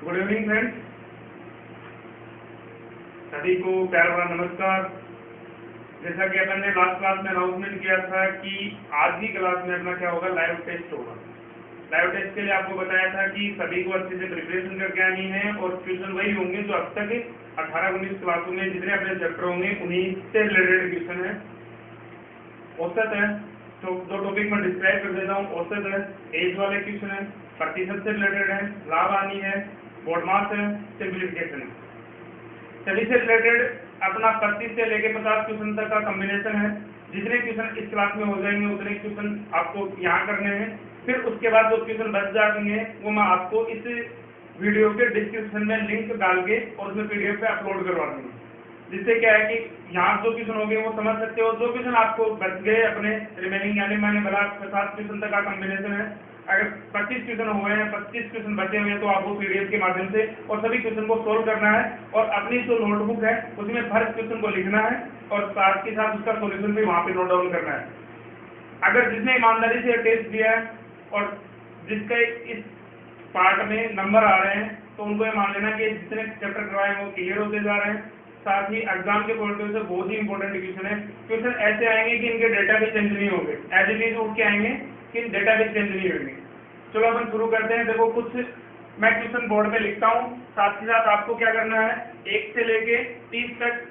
Good evening friends, सभी को प्यार भरा नमस्कार। जैसा कि अपन ने लास्ट क्लास में अनाउंसमेंट किया था कि आज की क्लास में अपना क्या होगा, लाइव टेस्ट होगा। लाइव टेस्ट के लिए आपको बताया था कि सभी को अच्छे से प्रिपरेशन करके आनी है और क्वेश्चन वही होंगे जो अब तक 18-19 क्लासों में जितने अपने चैप्टर होंगे उन्हीं से रिलेटेड क्वेश्चन है। औसत है तो दो टॉपिक में डिस्क्राइब कर देता हूँ। औसत है, एज वाले क्वेश्चन है, प्रतिशत से रिलेटेड है, लाभ हानि है, बोर्ड मार्क्स है, सिंप्लीफिकेशन है। सभी से रिलेटेड अपना 25 से लेके 50 क्वेश्चन तक का कॉम्बिनेशन है। जितने क्वेश्चन इस क्लास में हो जाएंगे उतने क्वेश्चन आपको यहाँ करने हैं। फिर उसके बाद जो क्वेश्चन बच जाएंगे वो मैं आपको इस वीडियो के डिस्क्रिप्शन में लिंक डाल के और उसमें पीडीएफ पे अपलोड करवा दूंगा, जिससे क्या है कि यहाँ जो क्वेश्चन हो गए वो समझ सकते हो। जो क्वेश्चन आपको बच गए अपने रिमेनिंग यानी मैंने बोला 50 क्वेश्चन तक का कॉम्बिनेशन है। अगर 25 क्वेश्चन हो गए हैं, 25 क्वेश्चन बचे हुए हैं तो आपको पीडीएफ के माध्यम से और सभी क्वेश्चन को सोल्व करना है और अपनी जो नोटबुक है उसमें हर क्वेश्चन को लिखना है और साथ के साथ उसका सोल्यूशन भी वहाँ पे नोट डाउन करना है। अगर जिसने ईमानदारी से टेस्ट दिया है और जिसके इस पार्ट में नंबर आ रहे हैं तो उनको ये मान लेना कि जितने चैप्टर करवाए वो क्लियर होते जा रहे हैं। साथ ही एग्जाम के पॉइंट ऑफ व्यू से बहुत ही इंपॉर्टेंट क्वेश्चन है। क्वेश्चन ऐसे आएंगे कि इनके डेटा भी चेंज नहीं होंगे, एज इट इज उठ के आएंगे कि डेटा भी चेंज नहीं होंगे। चलो अपन शुरू करते हैं। देखो कुछ मैं क्वेश्चन बोर्ड पे लिखता हूँ, साथ ही साथ आपको क्या करना है 1 से लेके 30 तक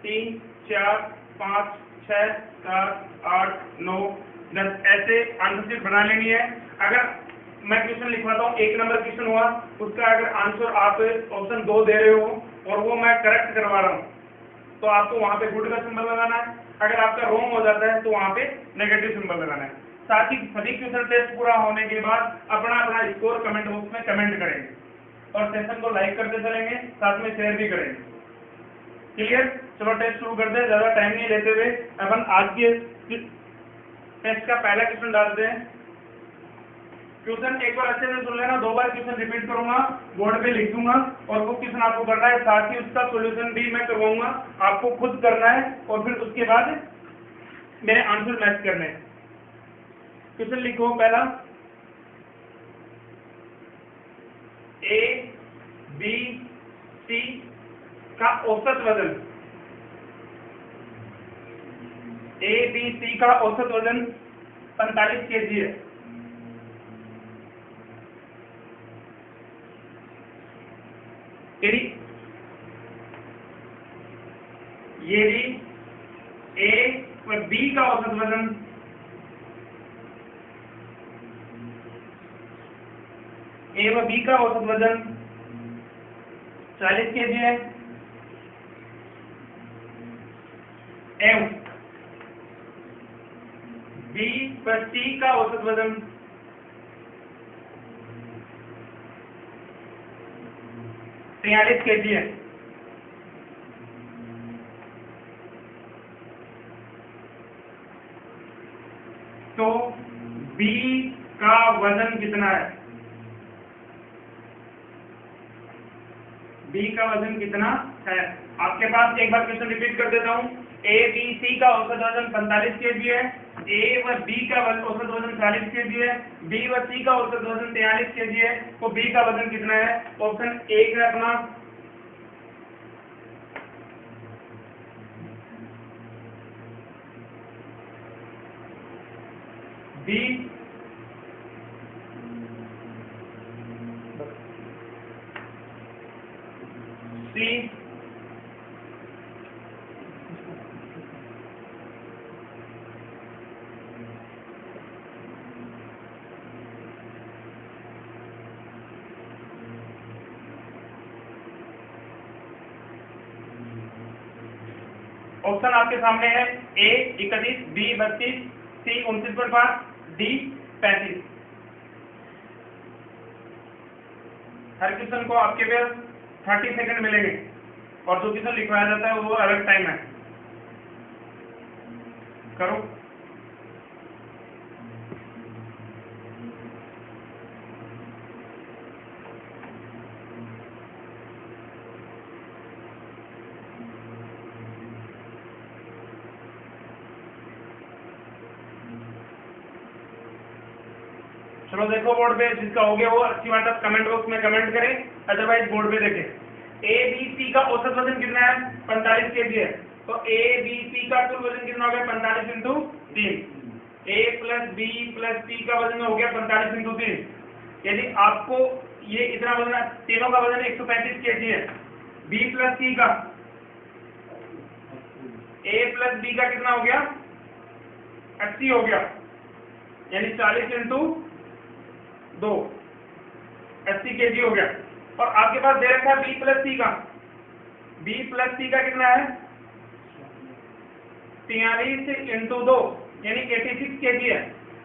3, 4, 5, 6, 7, 8, 9, 10 ऐसे आंसर शीट बना लेनी है। अगर मैं क्वेश्चन लिखवाता हूँ 1 नंबर क्वेश्चन हुआ, उसका अगर आंसर आप ऑप्शन 2 दे रहे हो और वो मैं करेक्ट करवा रहा हूँ तो आपको वहां पे गुड का सिंबल लगाना है। अगर आपका रॉन्ग हो जाता है तो वहां पे नेगेटिव सिंबल लगाना है। साथ ही सभी क्वेश्चन टेस्ट पूरा होने के बाद अपना अपना स्कोर कमेंट बॉक्स में कमेंट करेंगे और सेशन को लाइक करते चलेंगे, साथ में शेयर भी करेंगे। क्लियर? चलो टेस्ट शुरू करते हैं, ज्यादा टाइम नहीं लेते हुए अपन आज के टेस्ट का पहला क्वेश्चन डालते हैं। क्वेश्चन एक बार अच्छे से सुन लेना, 2 बार क्वेश्चन रिपीट करूंगा, बोर्ड पे लिख दूंगा और वो क्वेश्चन आपको करना है। साथ ही उसका सॉल्यूशन भी मैं करवाऊंगा, आपको खुद करना है और फिर उसके बाद मेरे आंसर मैच करने हैं। क्वेश्चन लिखो पहला, ए बी सी का औसत वजन। ए बी सी का औसत वजन 45 केजी है। यदि ए व बी का औसत वजन 40 केजी है एवं बी व सी का औसत वजन 43 केजी है, तो बी का वजन कितना है? बी का वजन कितना है? आपके पास एक बार क्वेश्चन रिपीट कर देता हूं। ए बी सी का औसत वजन 45 केजी है, ए व बी का औसत वजन 40 केजी है, बी व सी का औसत वजन 43 केजी है, तो बी का वजन कितना है? ऑप्शन 1 है अपना बी, सी, ऑप्शन आपके सामने है ए 31, बी 32, सी 29.5, डी 35। हर क्वेश्चन को आपके पास 30 सेकंड मिलेंगे और जो क्वेश्चन लिखवाया जाता है वो अलग टाइम है। करो। चलो देखो बोर्ड पे, जिसका हो गया वो अच्छी बात है, कमेंट बॉक्स में कमेंट करें, अदरवाइज बोर्ड पे देखें। ए बी सी का औसत वजन कितना है? 45 kg है। तो ए बी सी का कुल वजन कितना हो गया? 45 इंटू 3। ए प्लस बी प्लस सी का वजन हो गया 45 इंटू 3। यदि आपको ये इतना वजन, तीनों का वजन 135 kg है। बी प्लस सी का, ए प्लस बी का कितना हो गया? 80 हो गया, यानी 40 इंटू 2, 80 kg हो गया। और आपके पास दे रखा है बी प्लस सी का, बी प्लस सी का कितना है? 43 इंटू 2, यानी 86 kg है।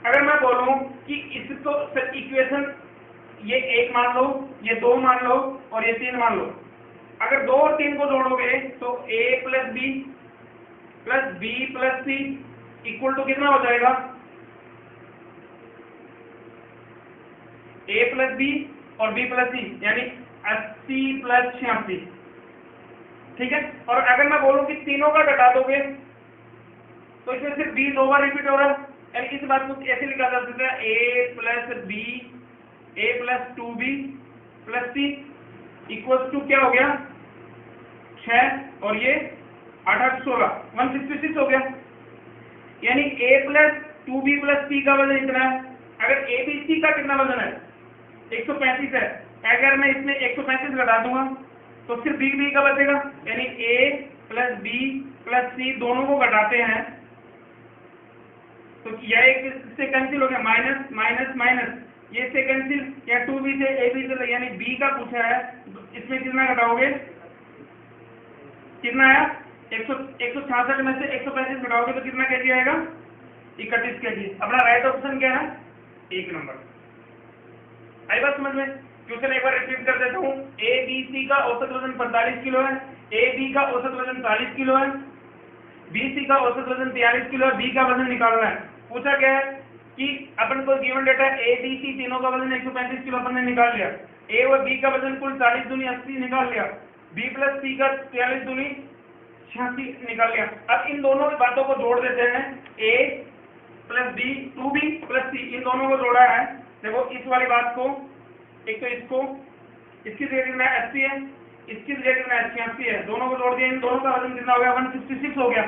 अगर मैं बोलूं कि इसको इक्वेशन ये 1 मान लो, ये 2 मान लो और ये 3 मान लो, अगर 2 और 3 को जोड़ोगे तो a plus B plus B plus C equal to कितना हो जाएगा? a प्लस बी और b प्लस सी, यानी 80 प्लस 86। ठीक है। और अगर मैं बोलूं कि तीनों का घटा दोगे तो इसमें सिर्फ b 2 बार रिपीट हो रहा है, यानी इस बात को ऐसे लिखा जा सकता है a plus B, a plus 2b plus C equal to क्या हो गया? 6 और ये 8 8 16, 166 हो गया। यानी a प्लस 2b प्लस सी का वजन इतना है। अगर a b c का कितना वजन है? 135 है। अगर मैं इसमें 135 घटा दूंगा तो सिर्फ b b का बचेगा, यानी a प्लस b प्लस सी दोनों को घटाते हैं तो यह एक से कैंसिल हो गया, माइनस माइनस माइनस, ये से कैंसिल, या 2b से ab से, यानी b का पूछा है, इसमें कितना घटाओगे? कितना आया? 166 में से 135 घटाओगे तो कितना kg आएगा? 31 kg। अपना राइट ऑप्शन क्या है? 1 नंबर। आई बात समझ में? क्वेश्चन एक बार रिपीट कर देता हूँ। ए बी सी का औसत वजन 45 किलो है, ए बी का औसत वजन 40 किलो है, बी सी का औसत वजन 43 किलो है, बी का वजन निकालना है। पूछा क्या है कि अपन को given data A B C तीनों का वजन 135 किलो अपन ने निकाल लिया, ए और बी का वजन कुल 40 दूनी 80 निकाल लिया, बी प्लस सी का 43 दूनी 86 निकाल लिया। अब इन दोनों बातों को जोड़ देते हैं, ए प्लस बी 2b प्लस सी, इन दोनों को जोड़ा है। देखो इस वाली बात को, एक तो इसको, इसकी रिलेटिव में 80 है, इसकी रिलेटिव में 86 है, दोनों को जोड़ दिया, इन दोनों का वजन कितना हो गया? 166 हो गया।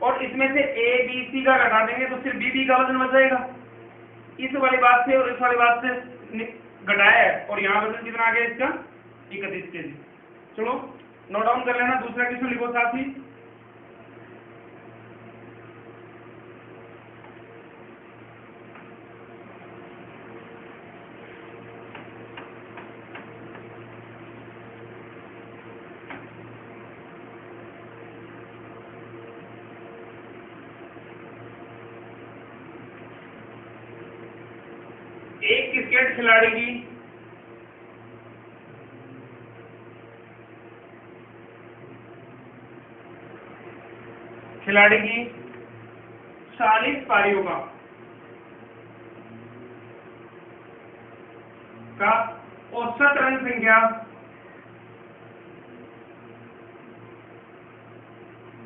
और इसमें से ए बी सी का घटा देंगे तो सिर्फ बी बी का वजन बच जाएगा। इस वाली बात से और इस वाली बात से घटाया है, और यहाँ वजन कितना आ गया इसका? 31 kg। चलो नोट डाउन कर लेना, दूसरा क्वेश्चन लिखो साथ ही। एक क्रिकेट खिलाड़ी की 40 पारियों का औसत रन संख्या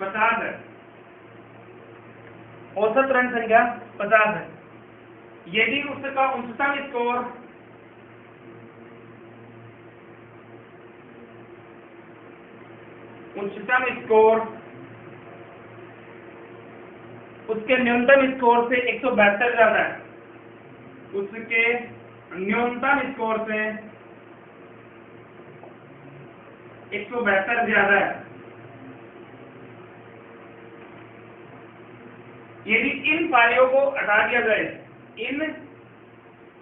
50 है। औसत रन संख्या 50 है। यदि उसका उच्चतम स्कोर उसके न्यूनतम स्कोर से 172 ज्यादा है, उसके न्यूनतम स्कोर से 172 ज्यादा है, यदि इन पारियों को हटा दिया जाए, इन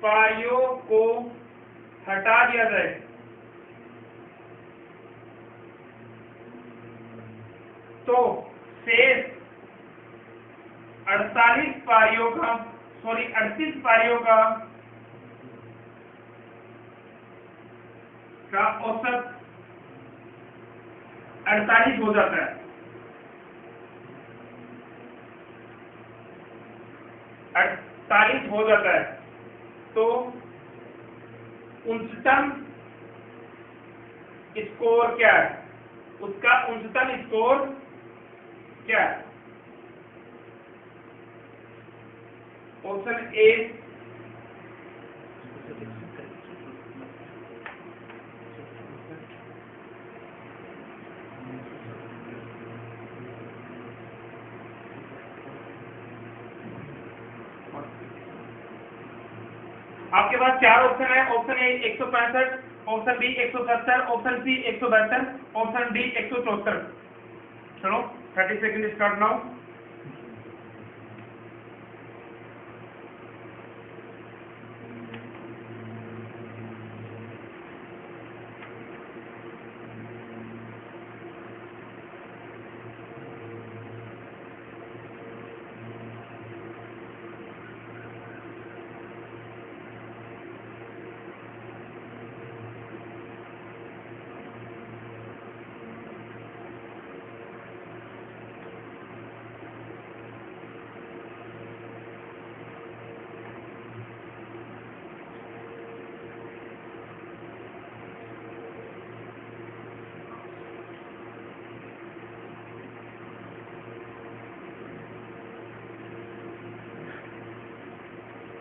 पारियों को हटा दिया जाए तो शेष 38 पारियों का औसत 48 हो जाता है। 48 हो जाता है तो उच्चतम स्कोर क्या है? उसका उच्चतम स्कोर क्या है? ऑप्शन ए आपके पास चार ऑप्शन है, option A 165, option B 170, option C 172, option D 174। चलो 30 सेकंड स्टार्ट नाउ।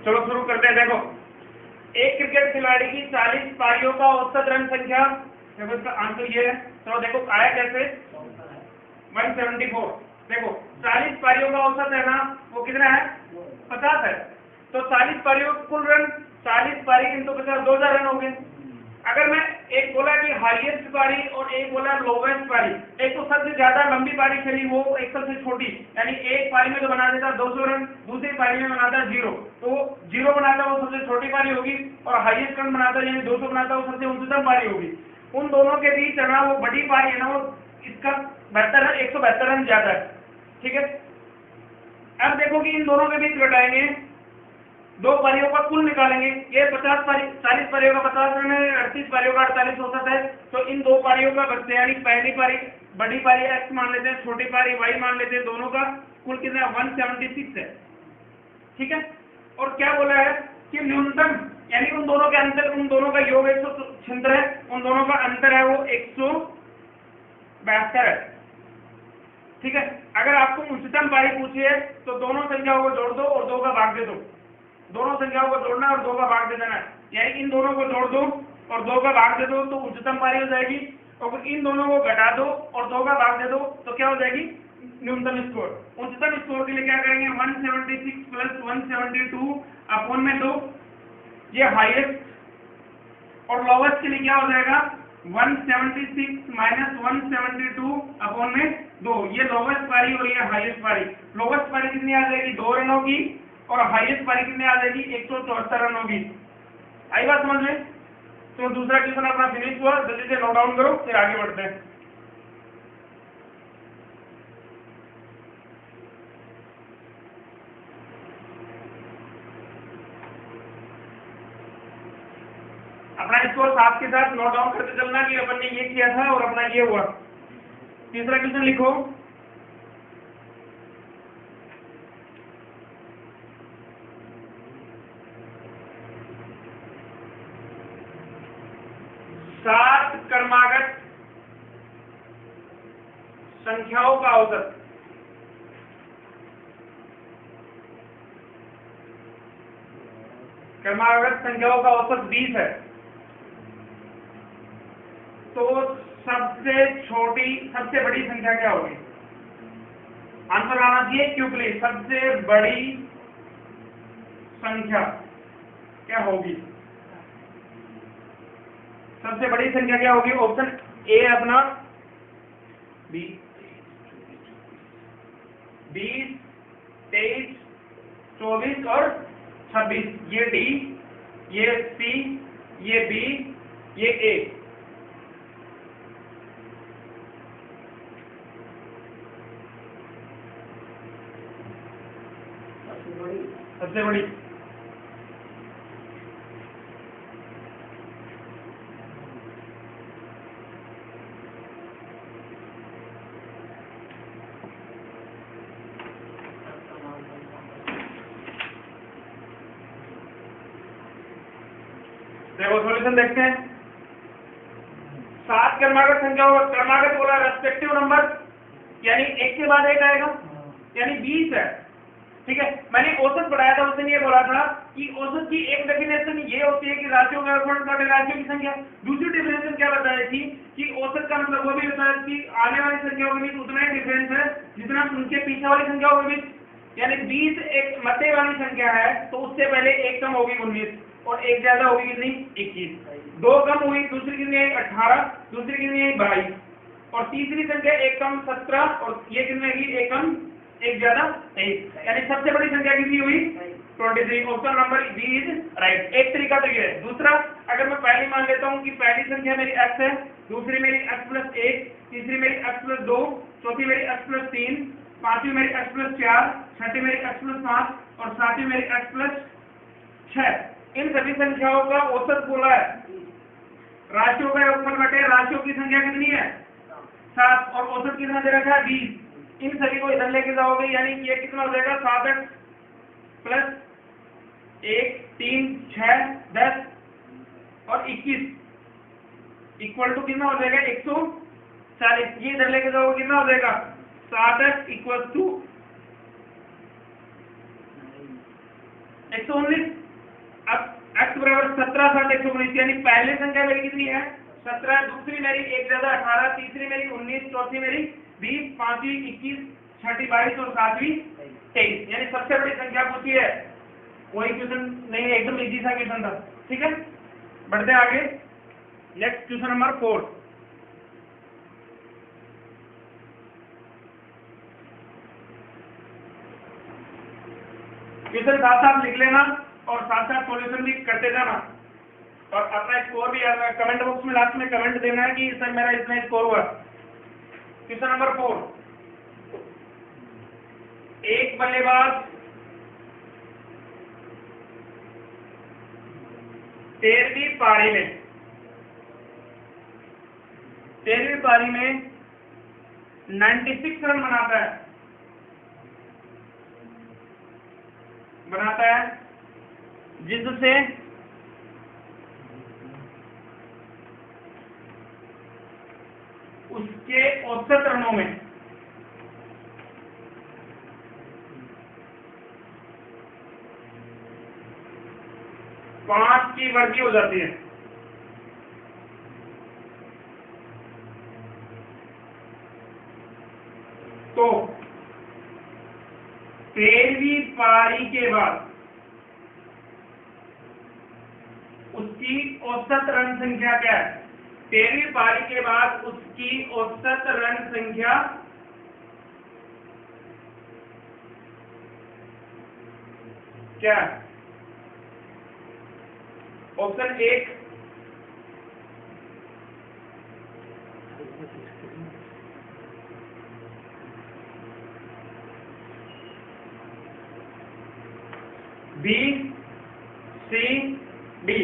चलो शुरू करते हैं। देखो, एक क्रिकेट खिलाड़ी की 40 पारियों का औसत रन संख्या, देखो इसका आंसर ये है। चलो देखो आया कैसे, 174। देखो 40 पारियों का औसत है ना, वो कितना है, 50 है। तो 40 पारियों का कुल रन, 40 पारी किंतु 50, 2000 रन हो गए। अगर मैं एक बोला कि हाईएस्ट पारी और एक बोला लोवेस्ट पारी, एक तो सबसे ज्यादा लंबी पारी चली वो एक सबसे छोटी, यानी एक पारी में तो बना देता 200 रन, दूसरी पारी में बनाता 0, तो 0 बनाता वो सबसे छोटी पारी होगी, और हाईएस्ट रन बनाता यानी 200 बनाता वो सबसे उच्चतम पारी होगी। उन दोनों के बीच है ना, वो बड़ी पारी है ना, वो इसका 72 रन, 172 रन ज्यादा है। ठीक है, अब देखो कि इन दोनों के बीच घटाएंगे, दो पारियों का कुल निकालेंगे। ये 50 पारी, 40 पारियों का 50 रन है, 38 पारियों का 48 औसत है। तो इन दो पारियों का बचते, यानी पहली पारी बड़ी पारी x मान लेते हैं, छोटी पारी y मान लेते हैं, दोनों का कुल कितना 176 है। ठीक है, और क्या बोला है कि न्यूनतम, यानी उन दोनों के अंतर, उन दोनों का योग 176 है, उन दोनों का अंतर है वो 172 है। ठीक है, अगर आपको उच्चतम पारी पूछी है तो दोनों संख्याओं को जोड़ दो और 2 का भाग दे दो। दोनों संख्याओं को जोड़ना और 2 का भाग दे देना है, यानी इन दोनों को जोड़ दो और 2 का भाग दे दो तो उच्चतम पारी हो जाएगी, और इन दोनों को घटा दो और 2 का भाग दे दो तो क्या हो जाएगी, न्यूनतम स्कोर। उच्चतम स्कोर के लिए क्या करेंगे, 176 प्लस 172 अपॉन में 2, ये हाईएस्ट, और लोवेस्ट के लिए क्या हो जाएगा 176 माइनस 172 अपॉन में 2, ये लोवेस्ट पारी और ये हाईएस्ट पारी। लोवेस्ट पारी कितनी आ जाएगी, 2 रनों की, और हाईएस्ट पारी कितनी आ जाएगी, 174 रन होगी। आई बात समझ में? तो दूसरा क्वेश्चन अपना फिनिश हुआ, जल्दी से नोट डाउन करो, फिर आगे बढ़ते हैं। अपना स्कोर साथ के साथ नोट डाउन करते चलना कि अपन ने ये किया था और अपना ये हुआ। तीसरा क्वेश्चन लिखो, सात क्रमागत संख्याओं का औसत। क्रमागत संख्याओं का औसत 20 है, तो सबसे छोटी, सबसे बड़ी संख्या क्या होगी? आंसर आना चाहिए क्विकली, सबसे बड़ी संख्या क्या होगी? सबसे बड़ी संख्या क्या होगी? ऑप्शन ए अपना 20, 23, 24 और 26, ये डी, ये सी, ये बी, ये ए। सबसे बड़ी देखो सॉल्यूशन देखते हैं। 7 क्रमागत संख्या होगा, क्रमागत बोला रेस्पेक्टिव नंबर, यानी एक के बाद एक आएगा, यानी 20 है। ठीक है, मैंने औसत बढ़ाया था, उसने ये बोला था कि औसत की एक डेफिनेशन ये होती है कि राशियों का राशियों की संख्या। दूसरी डेफिनेशन क्या बताई थी कि औसत का मतलब वो भी बताया कि आने वाली संख्याओं के बीच उतना ही डिफरेंस है जितना उनके पीछे वाली संख्याओं के बीच, यानी 20 एक मध्य वाली संख्या है तो उससे पहले एक कम होगी 19, और एक ज्यादा होगी कितनी 21, दो कम हुई, दूसरी कितनी आई 18, दूसरी कितनी आई 22 और तीसरी संख्या एक कम 17 और ये कितनी आएगी एक कम एक ज्यादा 23, यानी सबसे बड़ी संख्या कितनी हुई 23। Option number B is right. एक तरीका तो ये है। दूसरा, अगर मैं पहली मान लेता हूँ कि पहली संख्या मेरी x है, दूसरी मेरी x + 1, तीसरी मेरी x + 2, चौथी मेरी x + 3, पांचवी मेरी x + 4, छठी मेरी x + 5 और सातवीं मेरी x + 6। इन सभी संख्याओं का औसत बोला है, राशियों का योगफल बटे राशियों की संख्या कितनी है 7 और औसत कितना दे रखा है 20। इन सभी को इधर लेके जाओगे यानी ये कितना हो जाएगा 7x + 1 3 6 10 और 21 इक्वल टू कितना हो जाएगा 140। ये इधर लेके जाओगे कितना हो जाएगा 7x = 119। अब x = 17 7 119 यानी पहली संख्या मेरी कितनी है 17, दूसरी मेरी एक ज्यादा 18, तीसरी मेरी 19, चौथी मेरी 20, पांचवी 21, छठी 22 और सातवीं 23, यानी सबसे बड़ी संख्या पूछी है। कोई क्वेश्चन नहीं है, एकदम इजी सा क्वेश्चन था। ठीक है, बढ़ते आगे। Next question number 4। क्वेश्चन साथ साथ लिख लेना और साथ साथ सॉल्यूशन भी करते जाना और अपना स्कोर भी कमेंट बॉक्स में लास्ट में कमेंट देना है कि सर मेरा इतना स्कोर हुआ। क्वेश्चन नंबर 4, एक बल्लेबाज 13वीं पारी में 96 रन बनाता है जिससे उसके औसत रनों में 5 की वृद्धि हो जाती है। तो 13वीं पारी के बाद उसकी औसत रन संख्या क्या है? 13वीं पारी के बाद उसकी औसत रन संख्या क्या है? Option 1 B, C, D.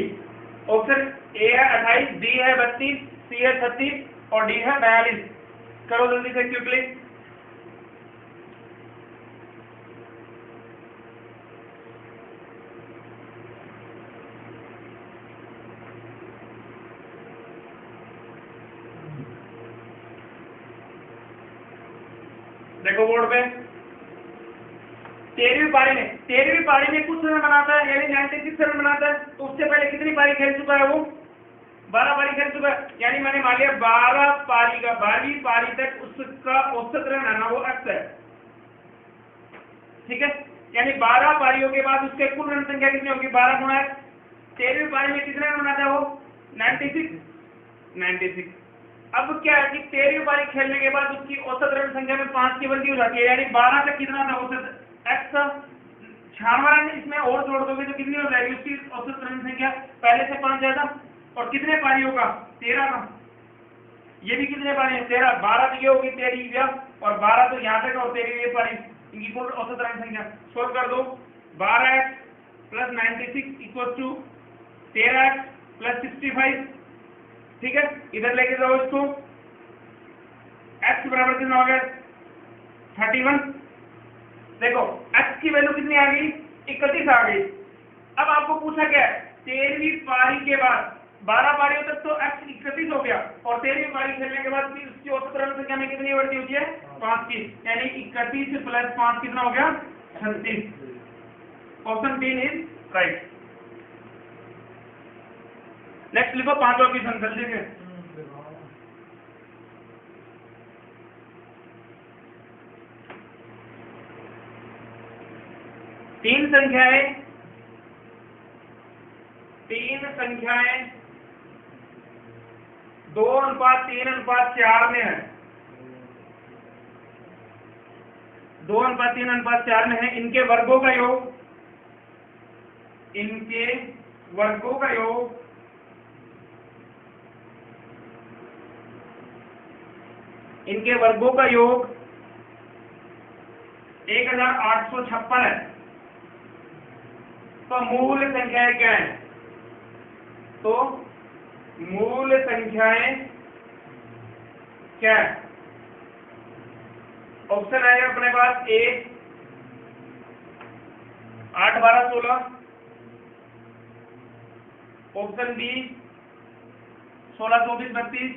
Option A है 28, बी है 32, सी है 36 और डी है 42। करो जल्दी से क्विकली। देखो बोर्ड पे 13वीं पारी में कुछ रन बनाता है यानी 96 रन बनाता है। तो उससे पहले कितनी पारी खेल चुका है? वो 12 पारी खेल चुका है। यानी मैंने मान लिया 12वीं पारी तक उसका औसत रन है ना वो x है। ठीक है, यानी 12 पारियों के बाद उसके कुल रन संख्या कितनी होगी? 12 गुणा x। 13वीं पारी में कितने रन बनाता है वो? 96। अब क्या है कि 13वीं पारी खेलने के बाद उसकी औसत रन संख्या में 5 की वृद्धि हो जाती है, यानी 12 तक कितना था औसत x? 96 रन इसमें और जोड़ दोगे तो कितनी हो जाएगी उसकी औसत रन संख्या? पहले से 5 ज्यादा। और कितने पारियों का? 13 का। ये भी कितने पारी है? 13। 12 तो ये होगी 13 और 12 तो यहाँ तक और 13वीं पारी, इनकी कुल औसत रन संख्या सोल्व कर दो। 12x + 96 = 13x + 65। ठीक है, इधर लेके जाओ इसको। x बराबर कितना हो गया? 31। देखो x की वैल्यू कितनी आ गई? 31 आ गई। अब आपको पूछा क्या है? 13वीं पारी के बाद 12 पारियों तक तो x 31 हो गया और 13वीं पारी खेलने के बाद उसकी औसत रन संख्या में कितनी वृद्धि होती है? 5 की, यानी 31 + 5 कितना हो गया? 36। Option 3 is right. नेक्स्ट लिखो 5वां क्वेश्चन जल्दी से। तीन संख्याएं संख्याएं 2:3:4 में है, 2:3:4 में है, इनके वर्गों का योग, इनके वर्गों का योग 1856 है। तो मूल संख्याएं क्या है? तो मूल संख्याएं क्या है? ऑप्शन आएगा अपने पास A 8, 12, 16, option B 16, 24, 32,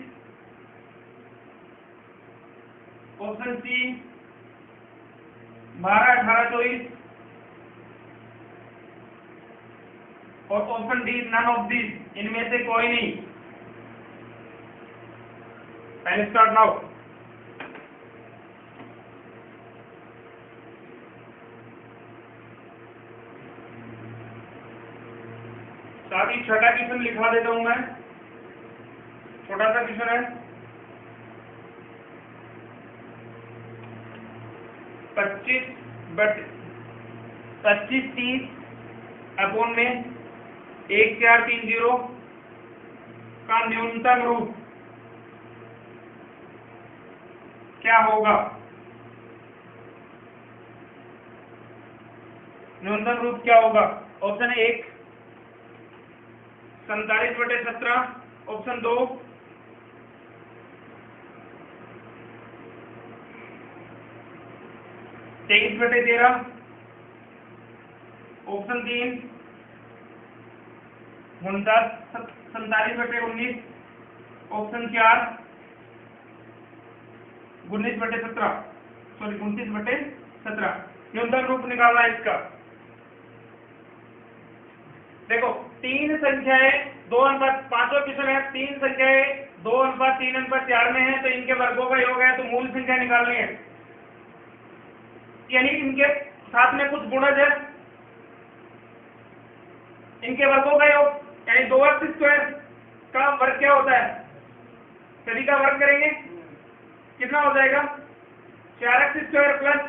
option C 12, 18, 24 और option D none of this, इनमें से कोई नहीं। Time start now. साथ ही छठा क्वेश्चन लिखवा देता हूं मैं, छोटा सा क्वेश्चन है। 25/30 अपॉन में 1430 का न्यूनतम रूप क्या होगा? न्यूनतम रूप क्या होगा? Option 1 47/17, option 2 23/13, option 3 47/19, option 4 19/17, sorry 29/17। न्यूनतम रूप निकालना है इसका। देखो 3 संख्याएं 2:5 क्वेश्चन है, 3 संख्याएं 2:3:4 में है, तो इनके वर्गों का योग है, तो मूल संख्या निकालनी है, यानी इनके साथ में कुछ गुणज है, इनके वर्गों का योग, यानी 2x² का वर्ग क्या होता है? सभी का वर्ग करेंगे, कितना हो जाएगा? 4x² plus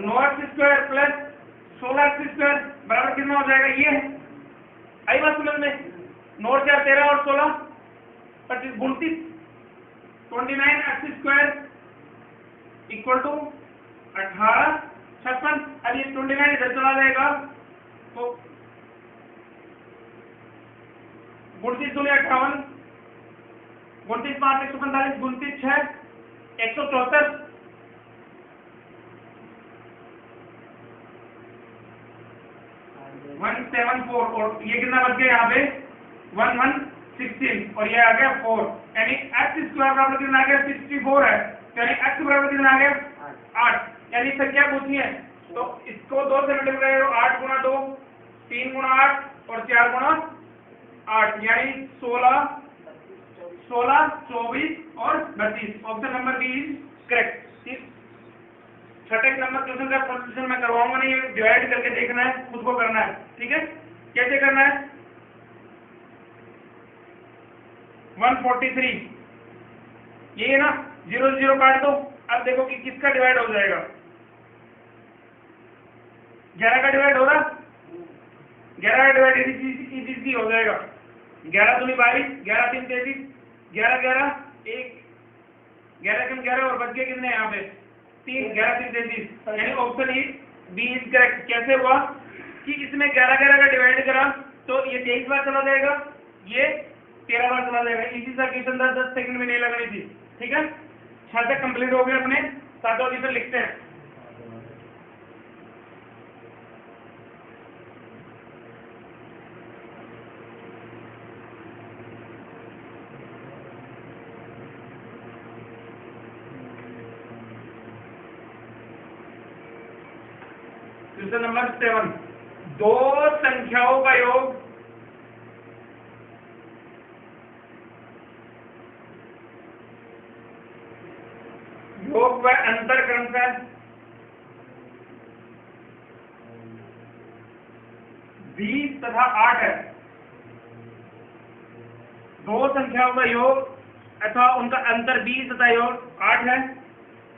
9x² plus 16x² बराबर कितना हो जाएगा? ये है। आई बात समझ में? 9 4 13 और 16 25 29 29x² इक्वल टू 18 56। अब ये 29 इधर चला जाएगा, तो 29 दूनी 58, 29 5 145, 29 6 174, 174 और ये कितना बच गया यहाँ पे? 1116 और ये आ गया 4, यानी x² बराबर कितना आ गया? 64 है, यानी x बराबर कितना आ गया? 8। यानी संख्या पूछनी है तो इसको 2 से मल्टीप्लाई करो, 8 गुणा 2, 3 गुणा 8 और 4 गुणा 8, यानी 16, 24 और 32। Option number B is correct. छठे नंबर क्वेश्चन का सॉल्यूशन मैं करवाऊंगा नहीं, डिवाइड करके देखना है, खुद को करना है, ठीक है? कैसे करना है? 143 ये है ना, 0 0 काट दो। अब देखो कि किसका डिवाइड हो जाएगा। 11 का डिवाइड होगा, 11 का डिवाइड इजी हो जाएगा। 11 दूनी 22, 11 3 33, 11 11 1, 11 कम 11 और बच गए कितने यहाँ पे? 3, 11 3 33, यानी ऑप्शन बी इज करेक्ट। कैसे हुआ कि इसमें 11 11 का डिवाइड करा तो ये 23 बार चला जाएगा, ये 13 बार चला जाएगा। इसी सा क्वेश्चन 10 सेकंड में नहीं लगानी थी, ठीक है? 6 तक कंप्लीट हो गए अपने, 7वां क्वेश्चन लिखते हैं। क्वेश्चन नंबर 7, दो संख्याओं का योग व अंतर क्रमशः 20 तथा 8 है। दो संख्याओं का योग अथवा उनका अंतर 20 तथा योग 8 है,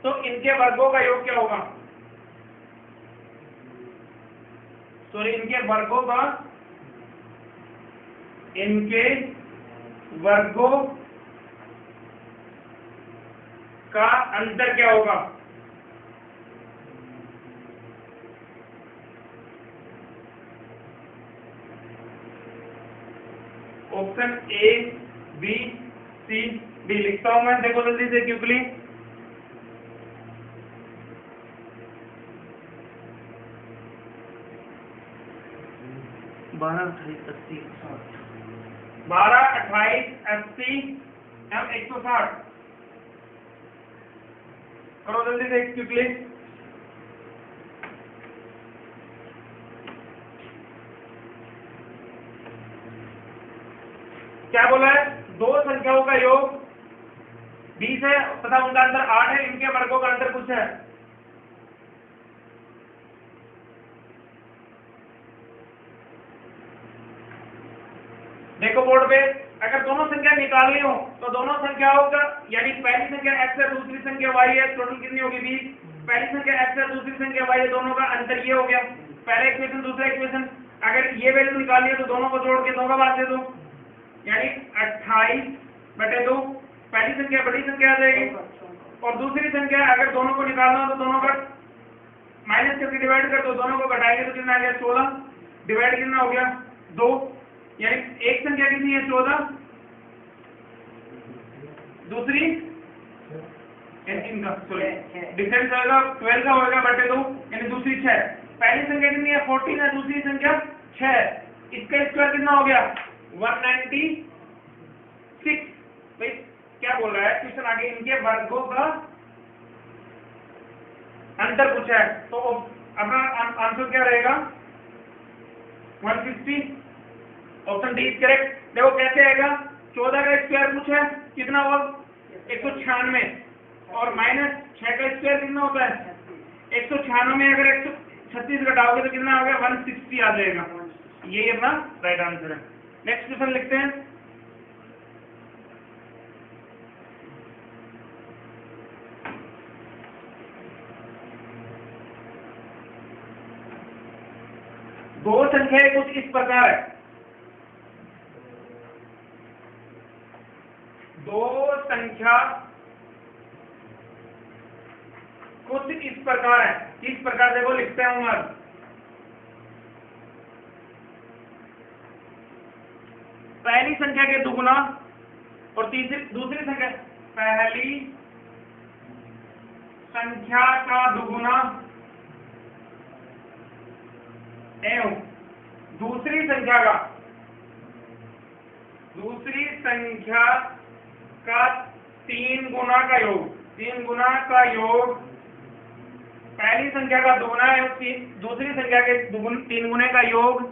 तो इनके वर्गों का योग क्या होगा? सॉरी, इनके वर्गों का अंतर क्या होगा? Option A, B, C, D लिखता हूं मैं, देखो जल्दी से क्विकली। बारह अट्ठाईस अस्सी 160 करो जल्दी से क्विकली। क्या बोला है? दो संख्याओं का योग 20 है तथा उनका अंतर 8 है, इनके वर्गों का अंतर कुछ है। देखो बोर्ड पे, अगर दोनों संख्या निकालनी हो तो दोनों संख्याओं का यानी पहली संख्या x है, दूसरी संख्या y है, टोटल कितनी होगी 20। पहली संख्या x है, दूसरी संख्या y है, दोनों का अंतर ये हो गया। पहला इक्वेशन दूसरा इक्वेशन, अगर ये वैल्यू निकालनी है तो दोनों को जोड़ के 2 का भाग दे दो, यानी 28/2। पहली संख्या बड़ी संख्या आ जाएगी, और दूसरी संख्या अगर दोनों को निकालना हो तो दोनों का माइनस करके डिवाइड कर दो, दोनों को घटाएंगे तो कितना आ गया 16, डिवाइड कितना हो गया 2, यानी एक संख्या कितनी है 14, दूसरी इनका सॉरी डिफरेंस होगा 12 का होगा बटे 2, यानी दूसरी 6। पहली संख्या कितनी है 14 है, दूसरी संख्या 6, इसका स्क्वायर कितना हो गया 196। भाई क्या बोल रहा है क्वेश्चन आगे, इनके वर्गों का अंतर पूछा है, तो अपना आंसर क्या रहेगा 160। Option D is correct. देखो कैसे आएगा, 14 का स्क्वायर पूछा है कितना हुआ 196, और माइनस 6 का स्क्वायर कितना होता है 196 में अगर 136 घटाओगे तो कितना हो गया 160 आ जाएगा। यही अपना राइट आंसर है। नेक्स्ट क्वेश्चन लिखते हैं। दो संख्याएं कुछ इस प्रकार है, दो संख्या कुछ इस प्रकार है। किस प्रकार देखो लिखते हैं उमर, पहली संख्या के दुगुना और दूसरी संख्या, पहली संख्या का दुगुना एवं दूसरी संख्या का 3 गुना का योग, 3 गुना का योग पहली संख्या का दुगुना है, दूसरी संख्या के 3 गुने का योग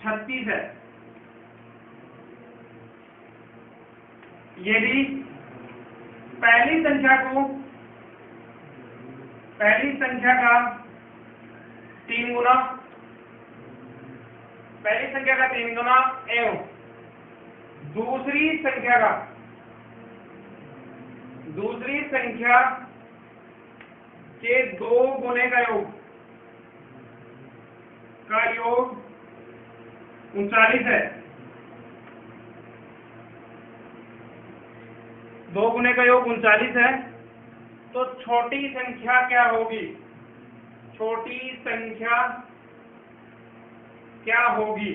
36 है। यदि पहली संख्या का 3 गुना, पहली संख्या का 3 गुना एवं दूसरी संख्या के 2 गुने का योग 39 है। 2 गुने का योग 39 है, तो छोटी संख्या क्या होगी? छोटी संख्या क्या होगी?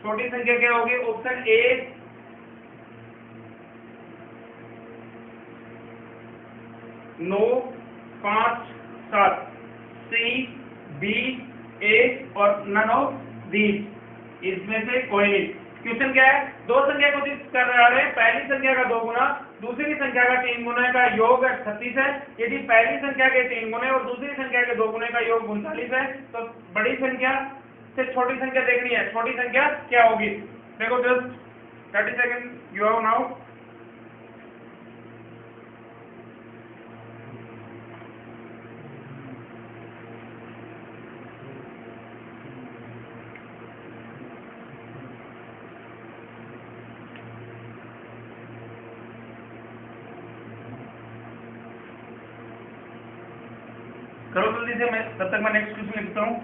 छोटी संख्या क्या होगी? ऑप्शन ए 9, 5, 7, सी, बी, ए और नन ऑफ दीज, इसमें से कोई नहीं। क्वेश्चन क्या है, दो संख्या को कर रहे हैं, पहली संख्या का 2 गुना, दूसरी संख्या का 3 गुना का योग 36 है। यदि पहली संख्या के 3 गुने और दूसरी संख्या के 2 गुने का योग 39 है, तो बड़ी संख्या से छोटी संख्या देखनी है, छोटी संख्या क्या होगी? देखो just 30 second you have now. करो जल्दी से, मैं तब तक मैं नेक्स्ट क्वेश्चन लिखता हूँ।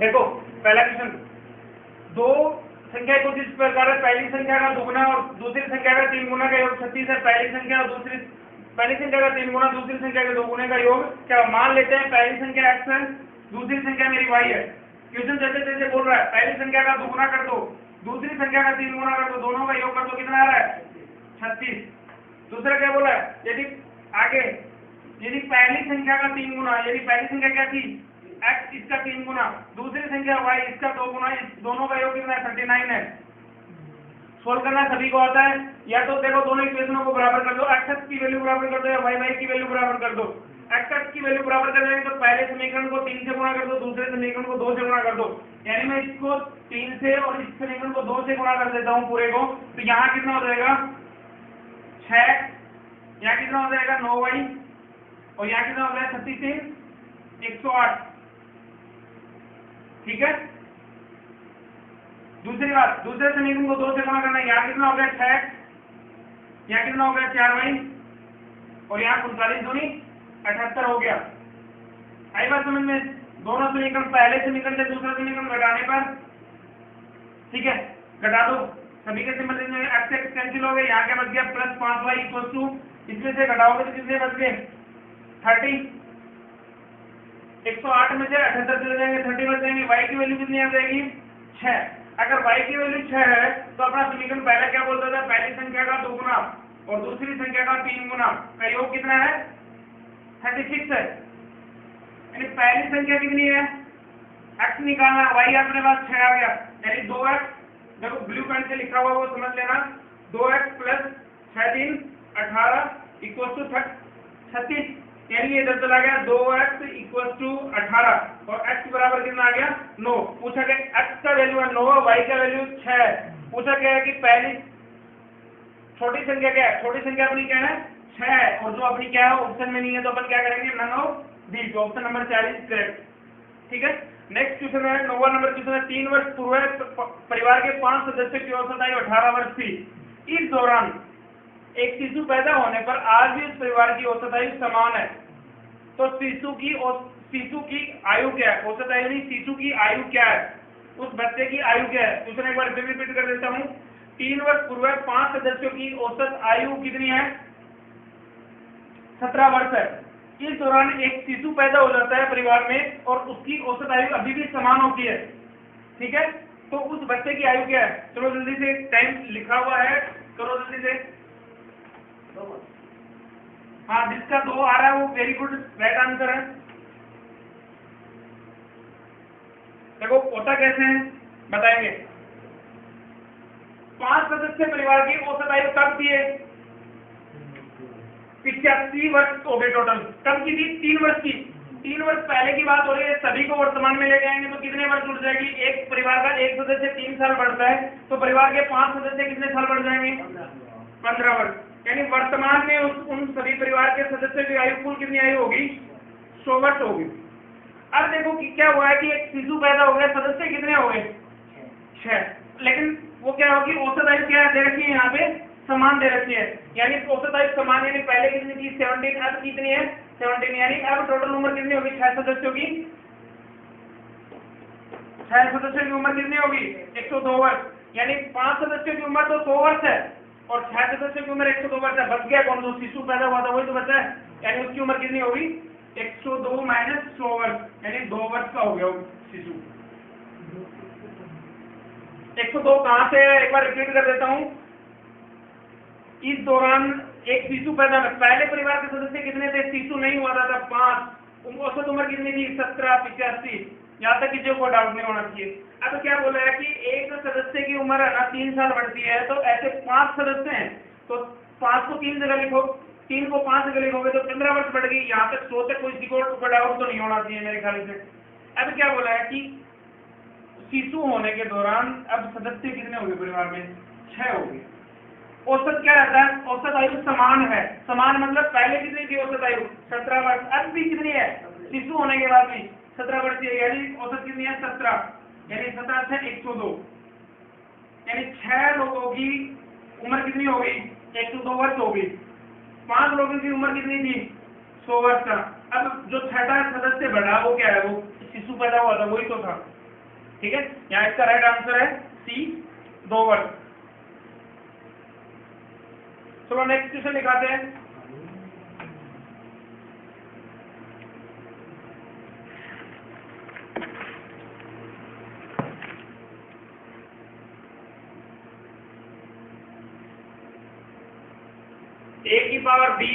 देखो पहला क्वेश्चन, दो संख्या कुछ इस प्रकार है, पहली संख्या का दुगुना और दूसरी संख्या का 3 गुना का योग 36 है। पहली संख्या का 3 गुना दूसरी संख्या के 2 गुने का योग क्या? मान लेते हैं पहली संख्या x है, दूसरी संख्या मेरी y है। क्वेश्चन जैसे जैसे बोल रहा है पहली संख्या का दुगुना कर दो, दूसरी संख्या का 3 गुना कर दो, दोनों का योग कर दो, कितना आ रहा है? 36। दूसरा क्या बोला है? यदि आगे यदि पहली संख्या का 3 गुना, यदि पहली संख्या क्या थी? x, इसका 3 गुना, दूसरी संख्या y, इसका 2 गुना, इस दोनों का योग कितना है? 39 है। सोल्व करना सभी को आता है। या तो देखो दोनों इक्वेशनों को बराबर कर दो, x की वैल्यू बराबर कर दो या y की वैल्यू बराबर कर दो। x की वैल्यू बराबर कर देंगे तो पहले समीकरण को 3 से गुणा कर दो, दूसरे समीकरण को 2 से गुणा कर दो। यानी मैं इसको 3 से और इस समीकरण को 2 से गुणा कर देता हूँ पूरे को, तो यहाँ कितना हो जाएगा? 6, यहाँ कितना हो जाएगा? 9y, और यहाँ कितना हो जाएगा? 36, 108। ठीक है। दूसरी बात, दूसरे समीकरण को 2 से गुणा करना है, यहाँ कितना हो गया? 6, यहाँ कितना हो गया? 4y, और यहाँ 39 दूनी 78 हो गया। आई बात समझ में? दोनों समीकरण पहले समीकरण से दूसरा समीकरण घटाने पर, ठीक है, घटा दो, सभी के सिंबल में x कैंसिल हो गए, यहाँ क्या बच गया? प्लस 5y इक्वल टू, इसमें से घटाओगे तो कितने बच गए? 30। 108 में से 78 चले जाएंगे, 30 बच जाएंगे। y की वैल्यू कितनी आ जाएगी? 6। अगर y की वैल्यू 6 है तो अपना समीकरण पहले क्या बोलता था? पहली संख्या का 2 गुना और दूसरी संख्या का 3 गुना का योग कितना है? 36 है। यानी पहली संख्या कितनी है? x निकालना, y अपने पास 6 आ गया, यानी 2x, देखो ब्लू पेन से लिखा हुआ वो समझ लेना, 2x प्लस 6 3 18 इक्वल टू 36। यानी इधर चला गया 2x इक्वल टू 18 और x बराबर कितना आ गया? 9। पूछा गया x का वैल्यू है 9, y का वैल्यू 6 है। पूछा गया है कि पहली छोटी संख्या क्या है? छोटी संख्या अपनी क्या है? 6 है, और जो अपनी क्या है ऑप्शन में नहीं है तो अपन क्या करेंगे? None of these, option number 40 correct. ठीक है। नेक्स्ट क्वेश्चन है 9वां नंबर क्वेश्चन है, 3 वर्ष पूर्व परिवार के 5 सदस्यों की औसत आयु 18 वर्ष थी। इस दौरान एक शिशु पैदा होने पर आज भी उस परिवार की औसत आयु समान है। तो शिशु की आयु क्या है? औसत आयु नहीं, शिशु की आयु क्या है? उस बच्चे की आयु क्या है? क्वेश्चन एक बार फिर रिपीट कर देता हूँ। 3 वर्ष पूर्व 5 सदस्यों की औसत आयु कितनी है? 17 वर्ष है। इस दौरान एक शिशु पैदा हो जाता है परिवार में और उसकी औसत आयु अभी भी समान होती है। ठीक है। तो उस बच्चे की आयु क्या है? चलो जल्दी से, टाइम लिखा हुआ है, करो जल्दी से। हाँ, जिसका 2 आ रहा है वो वेरी गुड, राइट आंसर है। देखो होता कैसे है बताएंगे। 5 सदस्य परिवार की औसत आयु कब थी? 85 वर्ष हो गए टोटल। कब की थी? 3 वर्ष की। 3 वर्ष पहले की बात हो रही है, सभी को वर्तमान में ले जाएंगे तो कितने वर्ष जुड़ जाएगी? एक परिवार का एक सदस्य 3 साल बढ़ता है तो परिवार के 5 सदस्य कितने साल बढ़ जाएंगे? 15 वर्ष। यानी वर्तमान में उन सभी परिवार के सदस्यों की आयु कुल कितनी आयु होगी? 100 वर्ष होगी। अब देखो कि क्या हुआ है कि एक शिशु पैदा हो गया, सदस्य कितने हो गए? 6। लेकिन वो क्या होगी? औसत आयु क्या दे रखी है यहाँ पे? समान दे रखी है। यानी औसत आयु समान, यानी पहले कितनी थी? 17, अब कितनी है? 17। यानी अब टोटल उम्र कितनी होगी 6 सदस्यों की? 6 सदस्यों की उम्र कितनी होगी? 102 वर्ष। यानी 5 सदस्यों की उम्र तो 100 वर्ष है और 6 सदस्यों की उम्र 102 वर्ष है। बच गया कौन? जो शिशु पैदा हुआ था वही तो बचा है। यानी उसकी उम्र कितनी होगी? 102 माइनस 100 वर्ष, यानी 2 वर्ष का हो गया शिशु। 102 कहां से है? एक बार रिपीट कर देता हूं। इस दौरान एक शिशु पैदा, पहले परिवार के सदस्य कितने थे? शिशु नहीं हुआ था 5। औसत उम्र कितनी थी? 17, 85। यहाँ तक किसी को डाउट नहीं होना चाहिए। अब क्या बोला है कि एक सदस्य की उम्र है ना 3 साल बढ़ती है, तो ऐसे 5 सदस्य हैं तो 5 को 3 जगह लिखो, 3 को 5 जगह लिखोगे तो 15 वर्ष बढ़ गई। यहाँ तक 100 तक कोई को डाउट तो नहीं होना चाहिए मेरे ख्याल से। अब क्या बोला है कि शिशु होने के दौरान अब सदस्य कितने हो गए परिवार में? 6 हो गए। औसत क्या रहता है? औसत आयु समान है। समान मतलब पहले कितनी थी औसत आयु? 17 वर्ष। अब भी कितनी है? शिशु होने के बाद भी 17 वर्ष है। यानी औसत कितनी है? 17। यानी 17 से 102, यानी 6 लोगों की उम्र कितनी हो गई? 102 वर्ष हो गई। 5 लोगों की उम्र कितनी थी? 100 वर्ष का। अब जो 6ठा सदस्य बढ़ा वो क्या है? वो शिशु पैदा हुआ था वही तो था। ठीक है, यहाँ इसका राइट आंसर है सी, 2 वर्ष। चलो नेक्स्ट क्वेश्चन दिखाते हैं। a की पावर b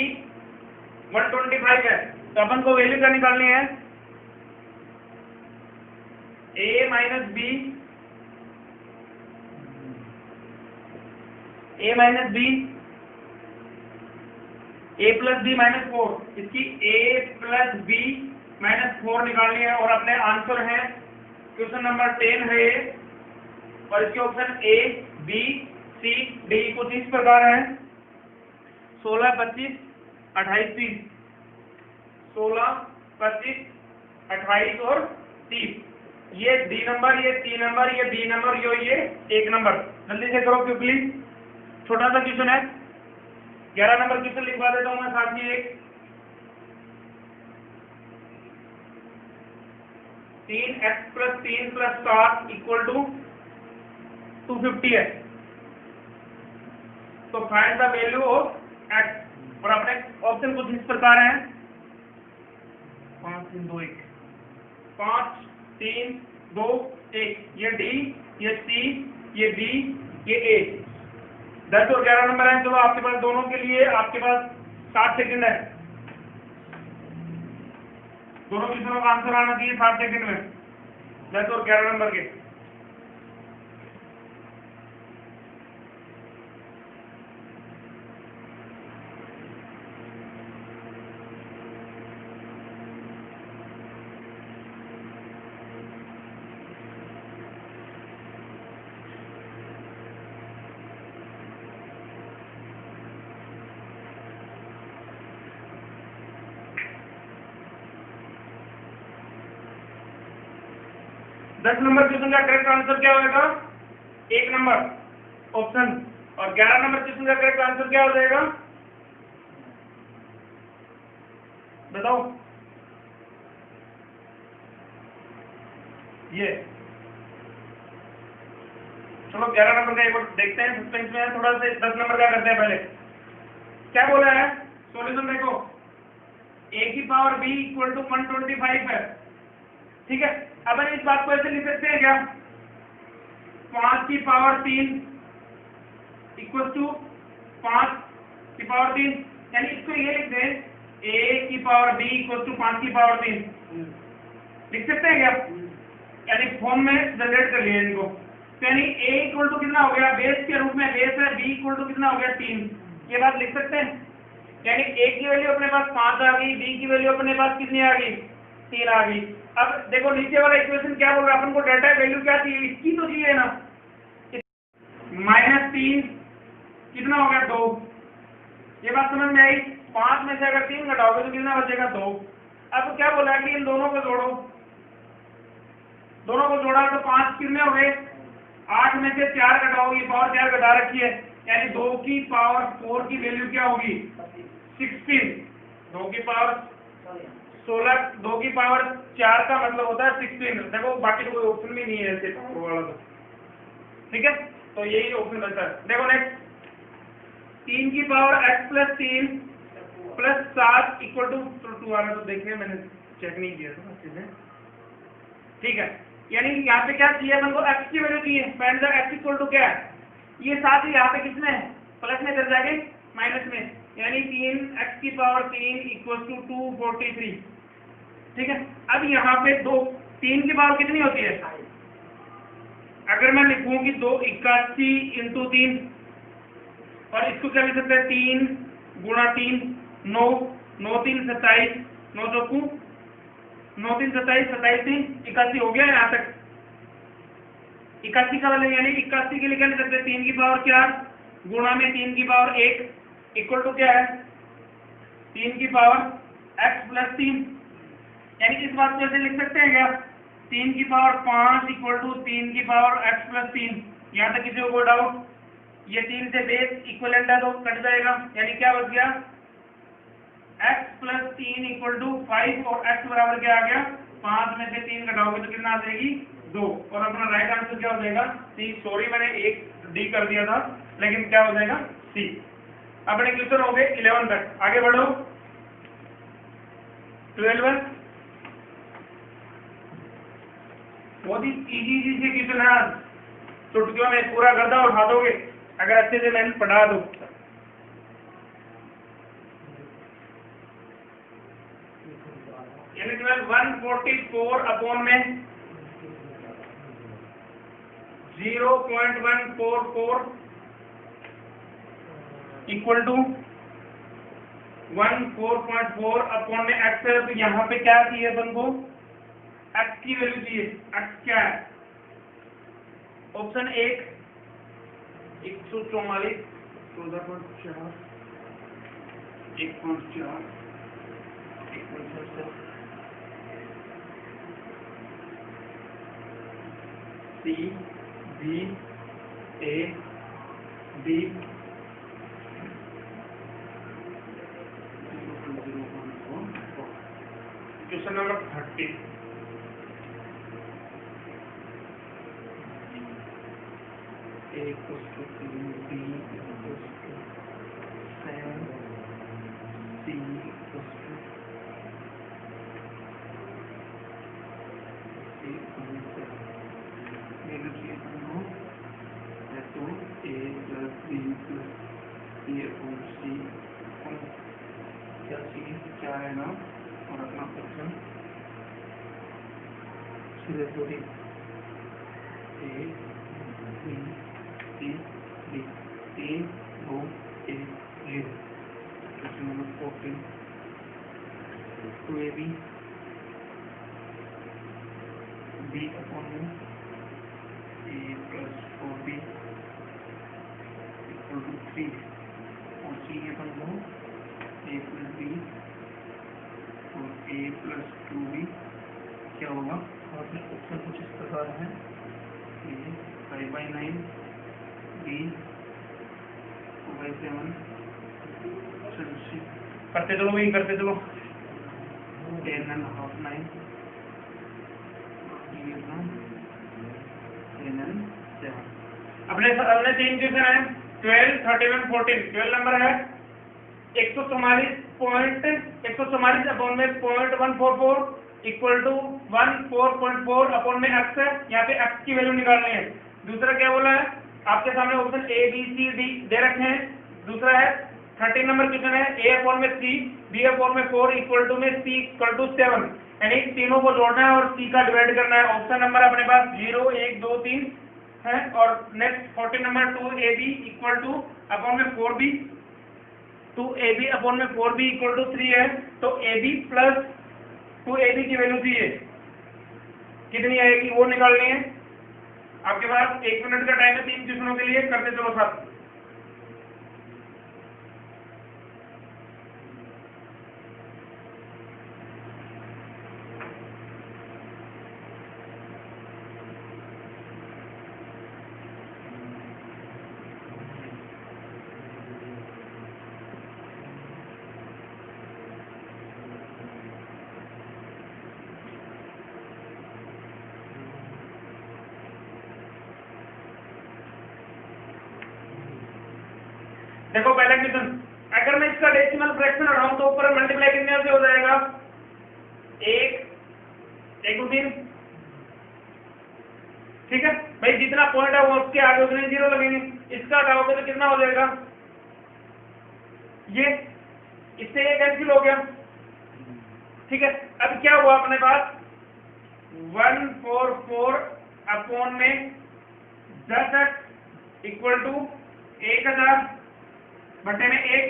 125 है तो अपन को वैल्यू क्या निकालनी है? a minus b, a plus B minus 4, इसकी a प्लस बी माइनस 4 निकालनी है। और अपने आंसर है क्वेश्चन नंबर 10 है ये, और इसके option a, b, c, d कुछ इस प्रकार है। 16, 25, 28, 30, 16, 25, 28 और 30। ये डी नंबर, ये सी नंबर, ये बी नंबर, ये 1 नंबर। जल्दी से करो क्विकली, छोटा सा क्वेश्चन है। 11 नंबर क्वेश्चन लिखवा देता हूं मैं साथ में। एक 3x plus 3 plus 7 equal to 250 है, तो find the value of x। और अपने ऑप्शन कुछ इस प्रकार है 5, 3, 2, 1, 5, 3, 2, 1। ये डी, ये सी, ये बी, ये ए। 10 और 11 नंबर है। चलो आपके पास दोनों के लिए आपके पास 60 सेकंड है। दोनों क्वेश्चनों का आंसर आना चाहिए 60 सेकंड में, 10 और 11 नंबर के। दस नंबर क्वेश्चन का करेक्ट आंसर क्या होगा? 1 नंबर ऑप्शन। और 11 नंबर क्वेश्चन का करेक्ट आंसर क्या हो जाएगा? बताओ। ये चलो 11 नंबर का एक बार देखते हैं, सस्पेंस में है थोड़ा सा। 10 नंबर का करते हैं पहले। क्या बोला है? सॉल्यूशन देखो, a की पावर b इक्वल टू 125 है। ठीक है, अब इस बात को ऐसे लिख सकते हैं क्या? 5 की पावर 3 इक्वल टू 5 की पावर 3, यानी इसको ये लिख दें a की पावर b इक्वल टू 5 की पावर 3। लिख सकते हैं क्या? यानी फॉर्म में जनरेट कर लिया इनको। तो यानी a इक्वल टू कितना हो गया? बेस के रूप में बेस है, b इक्वल टू कितना हो गया? 3। ये बात लिख सकते हैं। यानी a की वैल्यू अपने पास 5 आ गई, b की वैल्यू अपने पास कितनी आ गई? 3 आ गई। अब देखो नीचे वाला इक्वेशन क्या बोल रहा है, अपन को डेल्टा वैल्यू क्या चाहिए, इसकी तो चाहिए ना। -3 कितना हो गया 2, ये बात समझ में आई। 5 में से अगर 3 घटाओगे तो कितना बचेगा 2। अब क्या बोला है कि इन दोनों को जोड़ो, दोनों को जोड़ा तो 5 कितने हो गए, 8 में से 4 घटाओगे, पावर 4 घटा रखी है, यानी 2 की पावर 4 की वैल्यू क्या होगी 16, 2 की पावर 16, 2 की पावर 4 का मतलब होता है 16। देखो बाकी तो कोई ऑप्शन भी नहीं है ऐसे पावर वाला तो, ठीक है, तो यही ऑप्शन रहता है। देखो नेक्स्ट, 3 की power x plus 3 plus 7 equal to 2 आ रहा, तो देखिए मैंने चेक नहीं किया था अच्छे से, ठीक है। यानी यहाँ पे क्या चाहिए हमको, x की वैल्यू चाहिए, find the x equal to क्या है, ये साथ ही यहाँ पे किसमें है, प्लस में चल जाएंगे माइनस में, यानी 3x की पावर 3 इक्वल टू 243, ठीक है। अब यहाँ पे 3 की पावर कितनी होती है, अगर मैं लिखूं कि 2 81 इंटू 3, और इसको क्या लिख सकते हैं 3 गुणा 3 9, 9 3 27, 9 चौकू 9 3 27, 27 3 81 हो गया यहाँ तक। 81 का वाले यानी 81 के लिए क्या लिख सकते हैं, 3 की पावर 4 गुणा में 3 की पावर 1 इक्वल टू क्या है 3 की पावर x प्लस 3, यानी इस बात को ऐसे लिख सकते हैं क्या, 3 की पावर 5 इक्वल टू 3 की पावर x प्लस 3। यहाँ तक किसी को कोई डाउट, ये 3 से बेस इक्वलेंट है तो कट जाएगा, यानी क्या बच गया x प्लस 3 इक्वल टू 5, और x बराबर क्या आ गया 5 में से 3 घटाओगे तो कितना आ जाएगी 2, और अपना राइट आंसर क्या हो जाएगा C। सॉरी मैंने एक D कर दिया था, लेकिन क्या हो जाएगा C। अपने क्वेश्चन हो गए 11 तक, आगे बढ़ो 12। बहुत ही इजी से क्वेश्चन है, चुटकियों में पूरा गर्दा उठा दोगे अगर अच्छे से मैंने पढ़ा दो। यानी 144 अपॉन में 0.144 इक्वल टू 14.4 अपॉन में x है, तो यहाँ पे क्या चाहिए अपन को, x की वैल्यू चाहिए। x क्या है, option 1 144 14.4 1.4 C B A B question number 30। A equals to 3, B equals to 7, C equals to 8.7। Value चाहिए हमको तो A plus B plus C upon C क्या चाहिए, क्या है ना, और अपना क्वेश्चन सीधे पूरी A B C D 3 2 1 0। Question number 14 2AB B upon में A plus 4B equal to 3, और C अपन को A प्लस B और A प्लस 2B क्या होगा, और ऑप्शन कुछ इस प्रकार है, A 5/9 B 2/7, करते चलो वही करते चलो 10.5 9 अपने 3 क्वेश्चन है 12 31 14। 12 नंबर है 144 अपॉन में 0.144 इक्वल टू 14.4 अपॉन में x है, यहाँ पे x की वैल्यू निकालनी है। दूसरा क्या बोला है, आपके सामने option A B C D दे रखे हैं। दूसरा है 13 नंबर क्वेश्चन है A अपॉन में 3 B अपॉन में 4 इक्वल टू में C इक्वल टू 7, यानी तीनों को जोड़ना है और C का डिवाइड करना है। ऑप्शन नंबर अपने पास 0 1 2 3 है, और next 14 number 2AB equal two upon में 4B 2AB अपॉन में 4B इक्वल टू 3 है, तो AB plus two A B की वैल्यू थी ये कितनी आएगी वो निकालनी है। आपके पास 1 मिनट का टाइम है 3 क्वेश्चनों के लिए, करते चलो साथ। देखो पहला क्वेश्चन, अगर मैं इसका डेसिमल फ्रैक्शन हटाऊं तो ऊपर मल्टीप्लाई कितने से हो जाएगा, 1 3। ठीक है भाई, जितना पॉइंट है वो उसके आगे उतने जीरो लगेंगे। इसका हटाओगे तो कितना हो जाएगा, ये इससे ये कैंसिल हो गया। ठीक है, अब क्या हुआ अपने पास 144 अपॉन में 10 इक्वल टू 1000 बटे में 1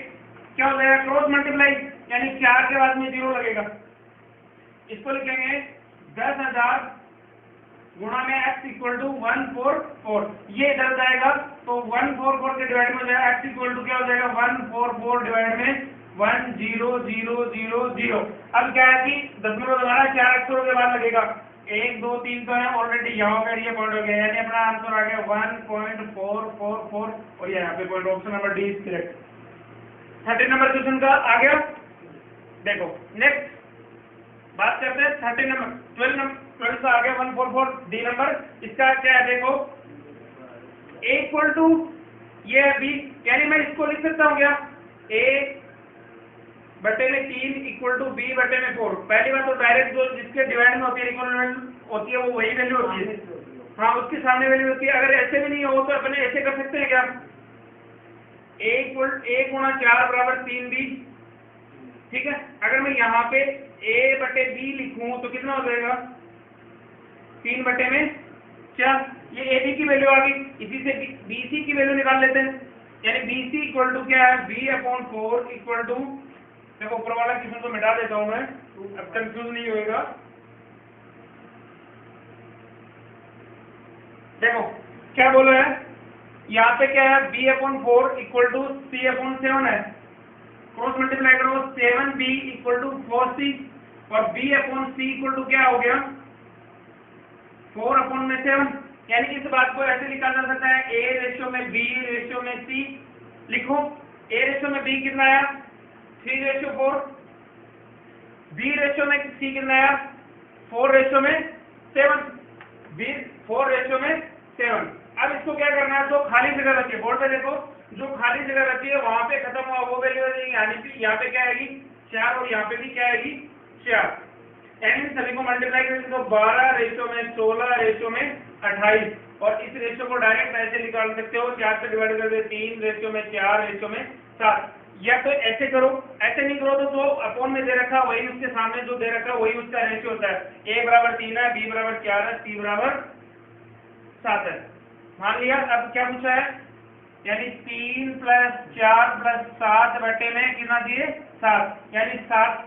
क्या हो जाएगा, क्रॉस मल्टीप्लाई, यानी 4 के बाद में 0 लगेगा। इसको लिखेंगे 10,000 गुणा में x इक्वल टू 144, ये इधर जाएगा तो 144 के डिवाइड में हो जाएगा, x इक्वल टू क्या हो जाएगा 144 डिवाइड में 10000। अब क्या है कि दशमलव लगाना 4 अक्षरों के बाद लगेगा, 1 2 3 तो है ऑलरेडी, यहाँ पर ये पॉइंट हो गया, यानी अपना आंसर आ गया 1.444 और यहाँ पे point option number D is correct. 13 number question का आ गया। देखो नेक्स्ट बात करते हैं 13 नंबर 12 का आ गया 144 डी नंबर। इसका क्या है देखो, a इक्वल टू ये है b, यानी मैं इसको लिख सकता हूँ क्या, a बटे में 3 इक्वल टू b बटे में 4। पहली बात तो डायरेक्ट जो जिसके डिवाइड में होती है इक्वल होती है वो वही वैल्यू होती है, हाँ उसके सामने वैल्यू होती है। अगर ऐसे भी नहीं हो तो अपने ऐसे कर सकते हैं क्या, a गुणा 4 बराबर 3b। ठीक है, अगर मैं यहाँ पे a बटे b लिखूं तो कितना हो जाएगा, 3 बटे में 4, ये ए बी की वैल्यू आ गई। इसी से बी सी की वैल्यू निकाल लेते हैं, यानी बी सी इक्वल टू क्या है, b अपॉन 4 इक्वल टू, देखो ऊपर वाला क्वेश्चन को मिटा देता हूं मैं, अब कंफ्यूज नहीं होएगा। देखो क्या बोला है यहाँ पे, क्या है b upon 4 equal to c upon 7 है, क्रॉस मल्टीप्लाई करो 7b इक्वल टू 4c और b upon c equal to क्या हो गया 4 अपॉन में 7। यानी इस बात को ऐसे लिखा जा सकता है a रेशियो में b रेशियो में c। लिखो a रेशियो में b कितना आया 3/4, b रेशियो में c कितना आया 4/7, b 4/7। अब इसको क्या करना है, जो खाली जगह रखी है बोर्ड पे देखो, जो खाली जगह रखी है वहां पे खत्म हुआ वो वैल्यू आ जाएगी, यानी यहाँ पे क्या आएगी 4 और यहाँ पे भी क्या आएगी 4। यानी सभी को मल्टीप्लाई करेंगे तो 12/16 में 28, और इस रेशियो को डायरेक्ट ऐसे निकाल सकते हो, 4 से डिवाइड कर दे 3/4/7। या तो ऐसे करो, ऐसे नहीं करो तो जो अपॉन में दे रखा वही उसके सामने जो दे रखा वही उसका रेशियो होता है, a बराबर 3 है, b बराबर 4 है, c बराबर 7 है। मान लिया। अब क्या पूछा है, यानी 3 + 4 + 7 बटे में कितना दिए 7, यानी 7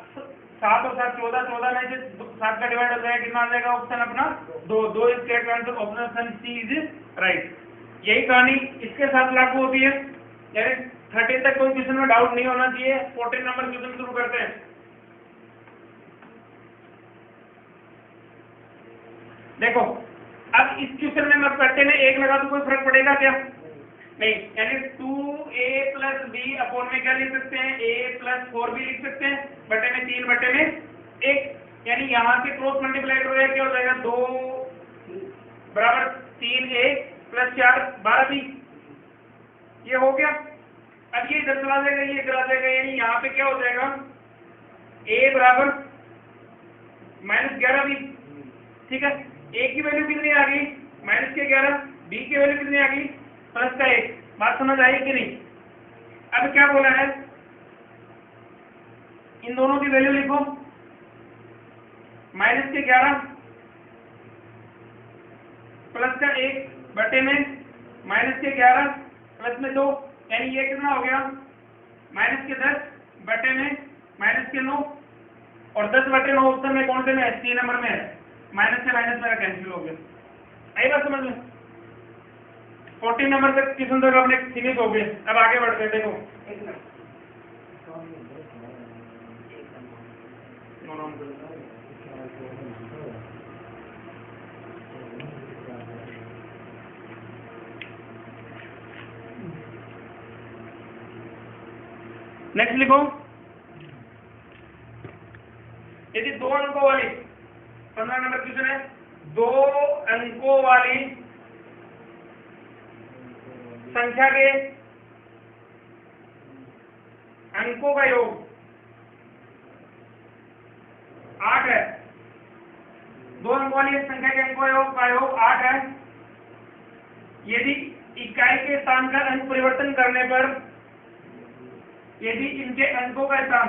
और 7 14 में से 7 का डिवाइड हो जाएगा, कितना आ जाएगा ऑप्शन अपना 2 is correct answer, option C is right. यही कहानी इसके साथ लागू होती है, यानी 13 तक कोई क्वेश्चन में डाउट नहीं होना चाहिए। 14 नंबर क्वेश्चन शुरू करते हैं। देखो अब इस क्वेश्चन में मैं करते में 1 लगा तो कोई फर्क पड़ेगा क्या, नहीं, यानी 2a + b अपॉन में क्या लिख सकते हैं, a + 4b लिख सकते हैं, बटे में 3 बटे में 1, यानी यहाँ से क्रॉस मल्टीप्लाई हो जाएगा, क्या हो जाएगा 2 बराबर 3a + 4 12b, ये हो गया। अब ये इधर चला जाएगा, ये इधर आ जाएगा, यानी यहाँ पे क्या हो जाएगा a बराबर -11b। ठीक है, a की वैल्यू कितनी आ गई -11, b की वैल्यू कितनी आ गई +1। बात समझ आई कि नहीं। अब क्या बोला है, इन दोनों की वैल्यू लिखो, -11 +1 बटे में -11 प्लस में 2, यानी ये कितना हो गया -10 बटे में -9। और 10/9 ऑप्शन में कौन से में है? सी नंबर में है। माइनस से माइनस मेरा कैंसिल हो गया। आई बात समझ में? 14 नंबर तक क्वेश्चन तक अपने फिनिश हो गए। अब आगे बढ़ते हैं। देखो नेक्स्ट लिखो, यदि 2 अंकों वाली 15 नंबर क्वेश्चन है, 2 अंकों वाली संख्या के अंकों का योग 8 है। 2 अंकों वाली एक संख्या के अंकों का योग 8 है। यदि इकाई के स्थान का अंक परिवर्तन करने पर, यदि इनके अंकों का स्थान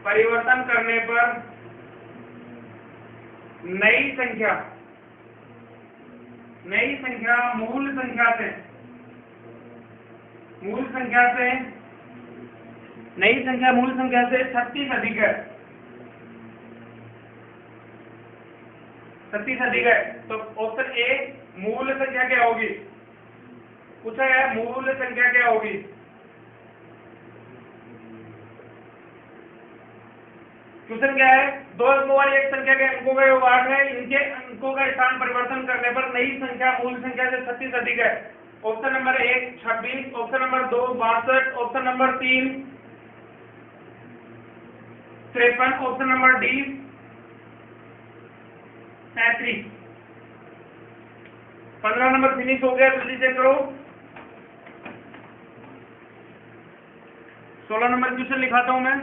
परिवर्तन करने पर नई संख्या मूल संख्या से मूल संख्या से 36 अधिक है। 36 अधिक है तो ऑप्शन ए मूल संख्या क्या होगी? पूछा है मूल संख्या क्या होगी? क्वेश्चन क्या है? 2 अंकों वाली एक संख्या के अंकों का योग 8 है। इनके अंकों का स्थान परिवर्तन करने पर नई संख्या मूल संख्या से 36 अधिक है। Option number 1 26, option number 2 62, option number 3 53, option number D 33। 15 number finish हो गया, जल्दी से करो। 16 नंबर क्वेश्चन लिखाता हूं मैं।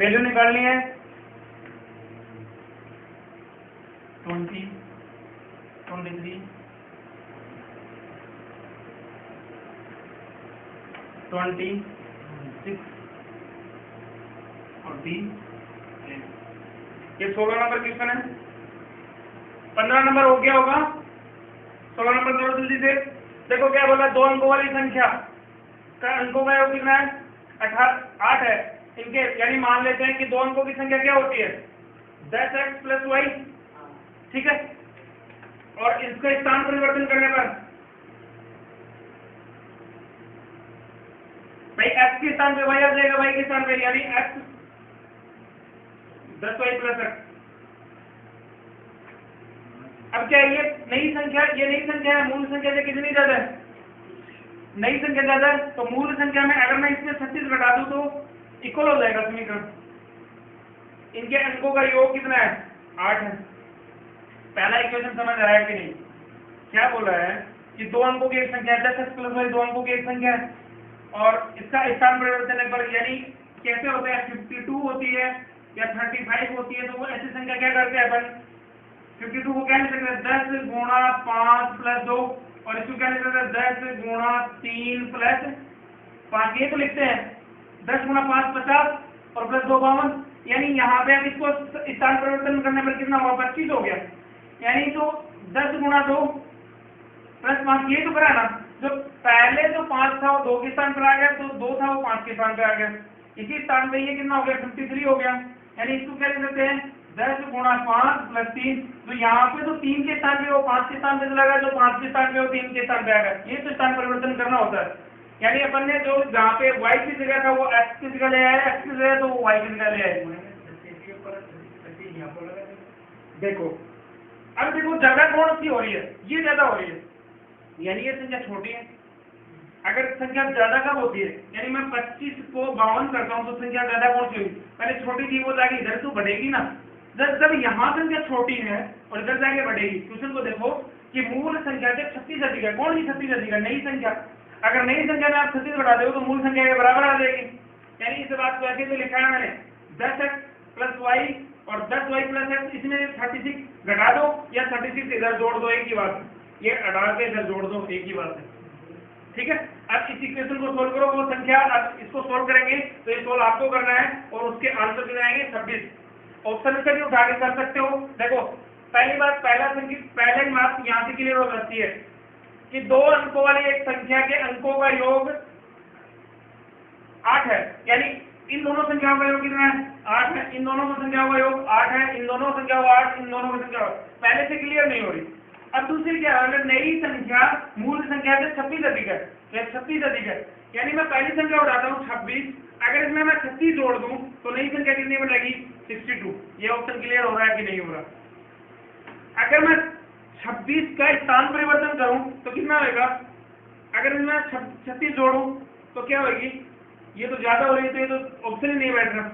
वैल्यू निकालनी है 20, 23, 26 और 3। ये 16 नंबर क्वेश्चन है। 15 नंबर हो गया होगा। 16 नंबर करो जल्दी से। देखो क्या बोला, 2 अंकों वाली संख्या का अंकों का योग कितना है? 8 है। इनके यानी मान लेते हैं कि 2 अंकों की संख्या क्या होती है? 10x + y, ठीक है। और इसका स्थान परिवर्तन करने पर भाई x के स्थान पे y आ जाएगा, y के स्थान पे यानी x 10y + x। अब क्या ये नई संख्या है, मूल संख्या से कितनी ज्यादा है? नई संख्या ज्यादा है। तो मूल संख्या में अगर मैं इसमें 36 घटा दूं तो इक्वल हो जाएगा समीकरण। इनके अंकों का योग कितना है? 8 है। पहला इक्वेशन समझ आया कि नहीं? क्या बोला है कि 2 अंकों की एक संख्या है, 10x + y 2 अंकों की एक संख्या है, और इसका स्थान परिवर्तन पर यानी कैसे होता है? 52 होती है या 35 होती है, तो वो ऐसी संख्या क्या करते हैं अपन? 52 को क्या लिख सकते हैं? 10 × 5 + 2, और इसको क्या लिख सकते हैं? 10 × 3 + 5। ये तो लिखते हैं 10 × 5 50 और +2 52। यानी यहाँ पे अब इसको स्थान परिवर्तन करने पर कितना हुआ? 25 हो गया। यानी तो 10 × 2 + 5, ये तो करा ना, जो पहले जो 5 था वो 2 के स्थान पर आ गया, तो 2 था वो 5 के स्थान पर आ गया। इसी स्थान पे ये कितना हो गया? 53 हो गया। यानी इसको क्या लिख सकते हैं? 10 × 5 + 3। तो यहाँ पे तो 3 के स्थान पे वो 5 के स्थान पे चला गया, जो 5 के स्थान पे वो 3 के स्थान पे आ गया। ये तो स्थान परिवर्तन करना होता है। यानी अपन ने जो जहाँ पे y की जगह था वो x की जगह ले आया, x की जगह तो वो y की जगह ले आया। देखो अब देखो ज्यादा कौन सी हो रही है? ये ज्यादा हो रही है, यानी ये संख्या छोटी है। अगर संख्या ज्यादा कब होती है? यानी मैं 25 को 52 करता हूँ तो संख्या ज्यादा कौन सी होगी? पहले छोटी थी वो जाके इधर तो बढ़ेगी ना, जब यहाँ संख्या छोटी है और इधर जाके बढ़ेगी, क्वेश्चन को देखो कि मूल संख्या से 36 अधिक है। कौन सी 36 अधिक है? नई संख्या। अगर नई संख्या में आप 36 बढ़ा दो तो मूल संख्या के बराबर आ जाएगी। यानी इस बात को ऐसे तो लिखा है मैंने 10x प्लस वाई और 10y प्लस एक्स, इसमें 36 घटा दो या 36 इधर जोड़ दो, एक ही बात है। ये 18 से इधर जोड़ दो, एक ही बात है। ठीक है, अब इस इक्वेशन को सोल्व करो, वो संख्या, अब इसको सोल्व करेंगे तो ये सोल्व आपको करना है और उसके आंसर कितने आएंगे? 26। ऑप्शन से भी उठा के कर सकते हो। देखो पहली बात, पहले बात यहाँ से क्लियर हो जाती है कि 2 अंकों वाली एक संख्या के अंकों का योग 8 है। यानी इन दोनों संख्याओं का योग कितना है? 8 है। इन दोनों संख्याओं का योग 8 है, इन दोनों संख्याओं का 8, इन दोनों की संख्या पहले से क्लियर नहीं हो रही। अब दूसरी क्या है? नई संख्या मूल संख्या से 26 अधिक है, 36 अधिक है। यानी मैं पहली संख्या उठाता हूँ 26, अगर इसमें मैं 36 जोड़ दूं तो नई संख्या कितनी बनेगी? 62। ये ऑप्शन क्लियर हो रहा है कि नहीं हो रहा? अगर मैं 26 का स्थान परिवर्तन करूं तो कितना होगा? अगर मैं 36 जोड़ूं तो क्या होगी? ये तो ज्यादा हो रही है, तो ये तो ऑप्शन ही नहीं बैठ रहा।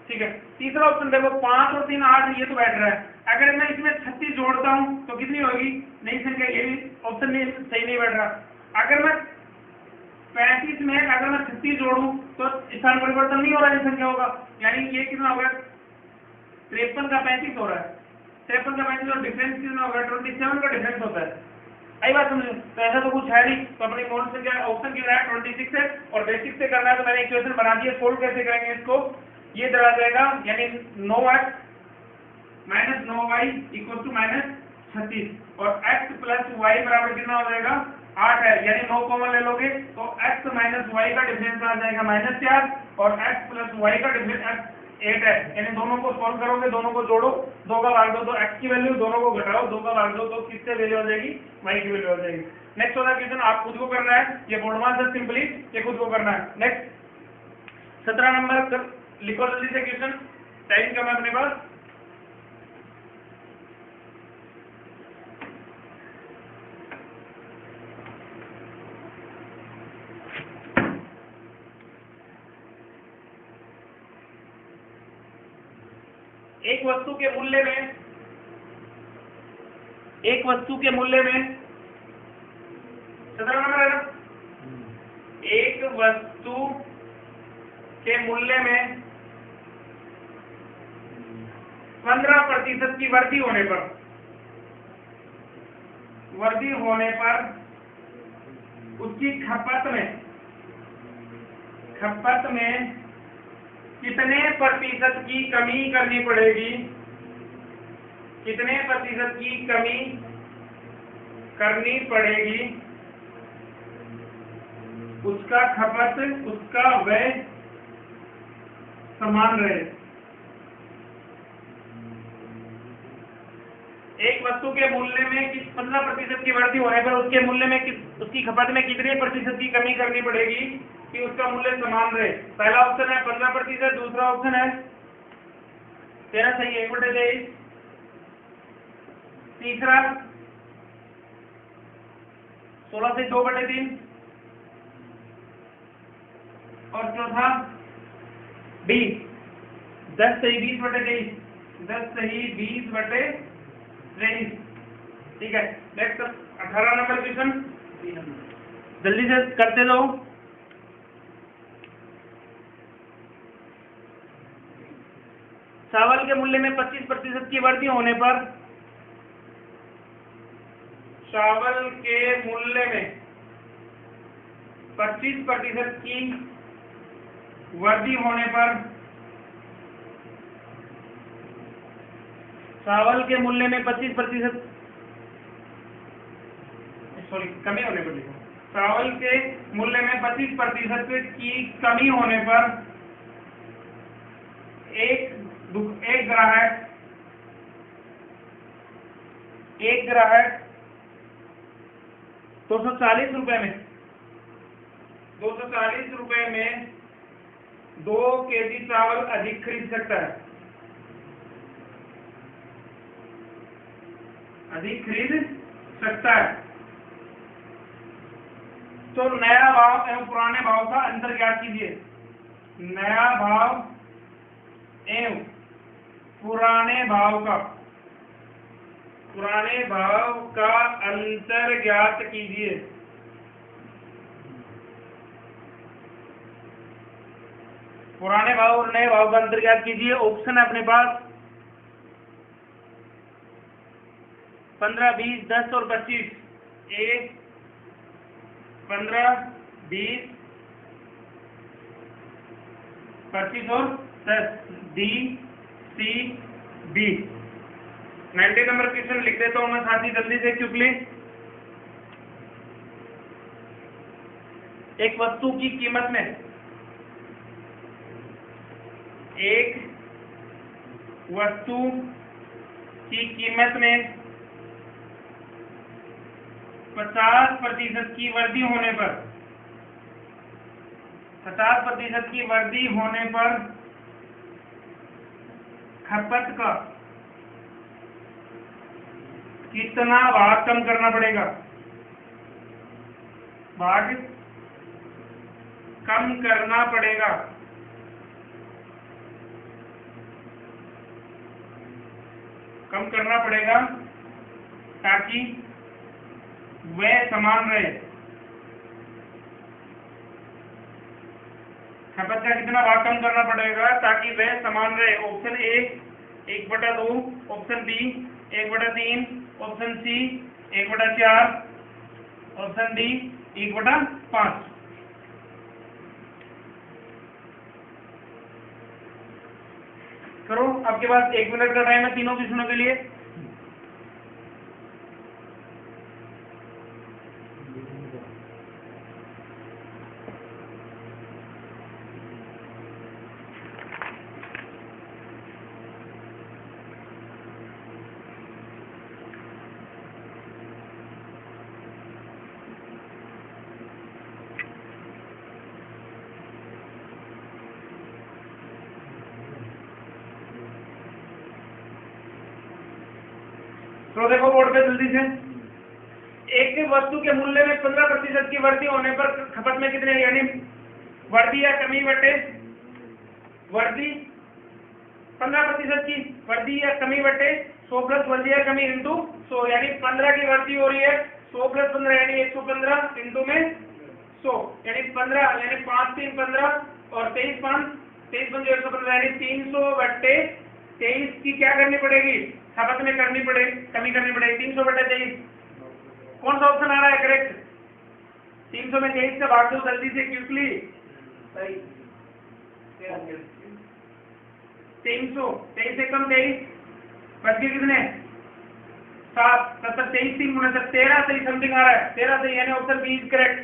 ठीक है, तीसरा ऑप्शन देखो 5 और 3 8, ये तो बैठ रहा है। अगर मैं इसमें 36 जोड़ता हूं तो कितनी होगी? नई संख्या। ये भी ऑप्शन नहीं, सही नहीं बैठ रहा। अगर मैं 35 में अगर मैं 36 जोड़ूं तो स्थान परिवर्तन नहीं हो रहा है संख्याओं का, यानी ये कितना होगा? 53 का 35 हो रहा है। 53 का 35 और डिफरेंस कितना होगा? 27 का डिफरेंस होता है। आई बात समझे? तो ऐसा तो कुछ है नहीं, तो अपनी मूल संख्या ऑप्शन कितना है? 26 है और बेसिक से करना है। तो मैंने इक्वेशन बना दी है, सोल्व कैसे करेंगे इसको? ये दरा जाएगा, यानी 9x minus 9y equal to minus 36 और x प्लस वाई बराबर कितना हो जाएगा? 8 है। यानी 9 कॉमन ले लोगे तो x माइनस वाई का डिफरेंस आ जाएगा -4 और x प्लस वाई का डिफरेंस 8 है। यानी दोनों को सॉल्व करोगे, दोनों को जोड़ो, 2 का भाग दो तो x की वैल्यू, दोनों को घटाओ, 2 का भाग दो तो किससे वैल्यू हो जाएगी? y की वैल्यू हो जाएगी। नेक्स्ट वाला क्वेश्चन आप खुद को करना है, ये बोर्ड में से सिंपली ये खुद को करना है। नेक्स्ट 17 नंबर लिखो जल्दी से क्वेश्चन, टाइम कम है अपने पास। एक वस्तु के मूल्य में 17 नंबर है ना? एक वस्तु के मूल्य में 15% की वृद्धि होने पर उसकी खपत में कितने प्रतिशत की कमी करनी पड़ेगी? कितने प्रतिशत की कमी करनी पड़ेगी उसका खपत, उसका व्यय समान रहे? एक वस्तु के मूल्य में 15% की वृद्धि होने पर उसके मूल्य में उसकी खपत में कितने प्रतिशत की कमी करनी पड़ेगी कि उसका मूल्य समान रहे? पहला ऑप्शन है 15%, दूसरा ऑप्शन है 13 सही 1/23, तीसरा 16 से 2/3 और चौथा 20, 10 सही 20/23, 10 सही 20/23। ठीक है, नेक्स्ट 18 नंबर क्वेश्चन जल्दी से करते जाओ। चावल के मूल्य में 25% की वृद्धि होने पर, चावल के मूल्य में 25% की वृद्धि होने पर, चावल के मूल्य में 25% कमी होने पर, चावल के मूल्य में 25% की कमी होने पर एक ग्राहक 240 रुपए में 2 केजी चावल अधिक खरीद सकता है, तो नया भाव एवं पुराने भाव का अंतर ज्ञात कीजिए। नया भाव एवं पुराने भाव का अंतर ज्ञात कीजिए। पुराने भाव और नए भाव का अंतर ज्ञात कीजिए। ऑप्शन है अपने पास 15, 20, 10 और 25। ए 15, 20, 25 और 10। डी, सी, बी। 90 नंबर क्वेश्चन लिख देता हूं मैं साथी जल्दी से क्विकली। एक वस्तु की कीमत में, एक वस्तु की कीमत में 50% की वृद्धि होने पर, 50% की वृद्धि होने पर खपत का कितना भाग कम करना पड़ेगा? भाग कम करना पड़ेगा। कम करना पड़ेगा ताकि वह समान रहे। खपत का कितना भाग कम करना पड़ेगा ताकि वह समान रहे? Option A 1/2, option B 1/3, option C 1/4, option D 1/5। करो, आपके पास 1 मिनट का टाइम है तीनों क्वेश्चनों के लिए। तो देखो बोर्ड पे जल्दी से। एक वस्तु के मूल्य में 15% की वृद्धि होने पर खपत में कितने, यानी वृद्धि या कमी बटे वृद्धि, 15% की वृद्धि या कमी बटे 100 प्लस वृद्धि या कमी इंटू 100, यानी 15 की वृद्धि हो रही है, 100 प्लस 15 यानी 115 इंटू में 100, यानी 15 यानी 5 3 15 और 23 5 115 यानी 300 बटे 23 की क्या करनी पड़ेगी? खपत में करनी पड़ेगी, कमी करनी पड़ेगी। 300 बटे 23, कौन सा ऑप्शन आ रहा है करेक्ट? 300 में 23 से भाग दो जल्दी से क्विकली। 300, 23 से कम 23, बच गए कितने? 7, 70, 23 3 गुना 13 सही समथिंग आ रहा है, 13 सही, यानी ऑप्शन बी इज करेक्ट।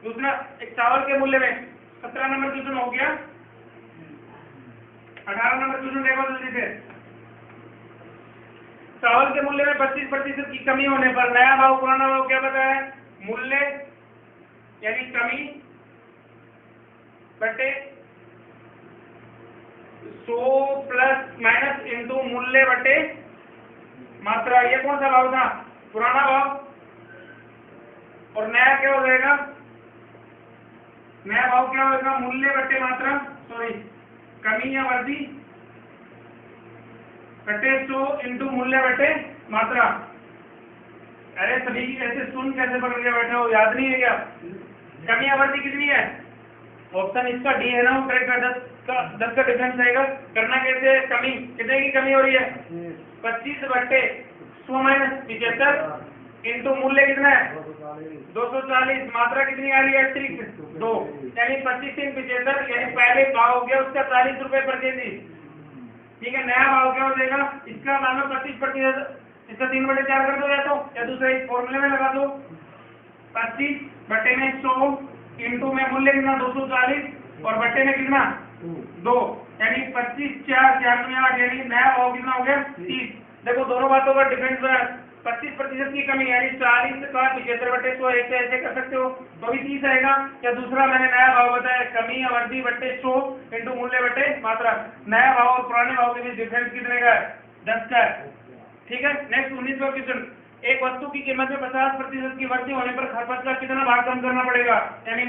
दूसरा, एक चावल के मूल्य में 17 नंबर क्वेश्चन हो गया। 18 नंबर क्वेश्चन देखो जल्दी से। चावल के मूल्य में 25% की कमी होने पर नया भाव पुराना भाव क्या बताया? मूल्य यानी कमी बटे 100 प्लस माइनस इंटू मूल्य बटे मात्रा। ये कौन सा भाव था? पुराना भाव। और नया क्या हो जाएगा? नया भाव क्या होगा? मूल्य बटे मात्रा, सॉरी कमी या वृद्धि बटे 100 इंटू मूल्य बटे मात्रा। अरे सभी ऐसे सुन कैसे पकड़ के बैठे हो, याद नहीं है क्या? कमी या वृद्धि कितनी है? ऑप्शन इसका डी है ना, करेक्ट है। 10 का डिफरेंस आएगा। करना कैसे है? कमी कितने की कमी हो रही है? 25 बटे 100 माइनस 75 इंटू मूल्य कितना है? 240, मात्रा कितनी आ रही है? अतिरिक्त 2, यानी 25 3 75, यानी पहले भाव हो गया उसका 40 रुपए पर केजी। ठीक है, नया भाव क्या हो जाएगा? इसका मान लो 25%, इसका 3/4 कर दो, या दूसरे इस फॉर्मूले में लगा दो। 25 बटे में 100 इंटू में मूल्य कितना? 240 और बटे में कितना? 2, यानी 25 4 4 में 8, यानी नया भाव कितना हो गया? 30। देखो दोनों बातों का डिफरेंस है। 25% की कमी यानी 40 का 75 बटे 100, ऐसे कर सकते हो, तो भी 30 आएगा। या दूसरा मैंने नया भाव बताया, कमी या वृद्धि बटे 100 इंटू मूल्य बटे मात्रा। नया भाव और पुराने भाव के बीच डिफरेंस कितने का है? 10 का है। ठीक है, नेक्स्ट 19वां क्वेश्चन। एक वस्तु की कीमत में 50% की वृद्धि होने पर खपत का कितना भाग कम करना पड़ेगा? यानी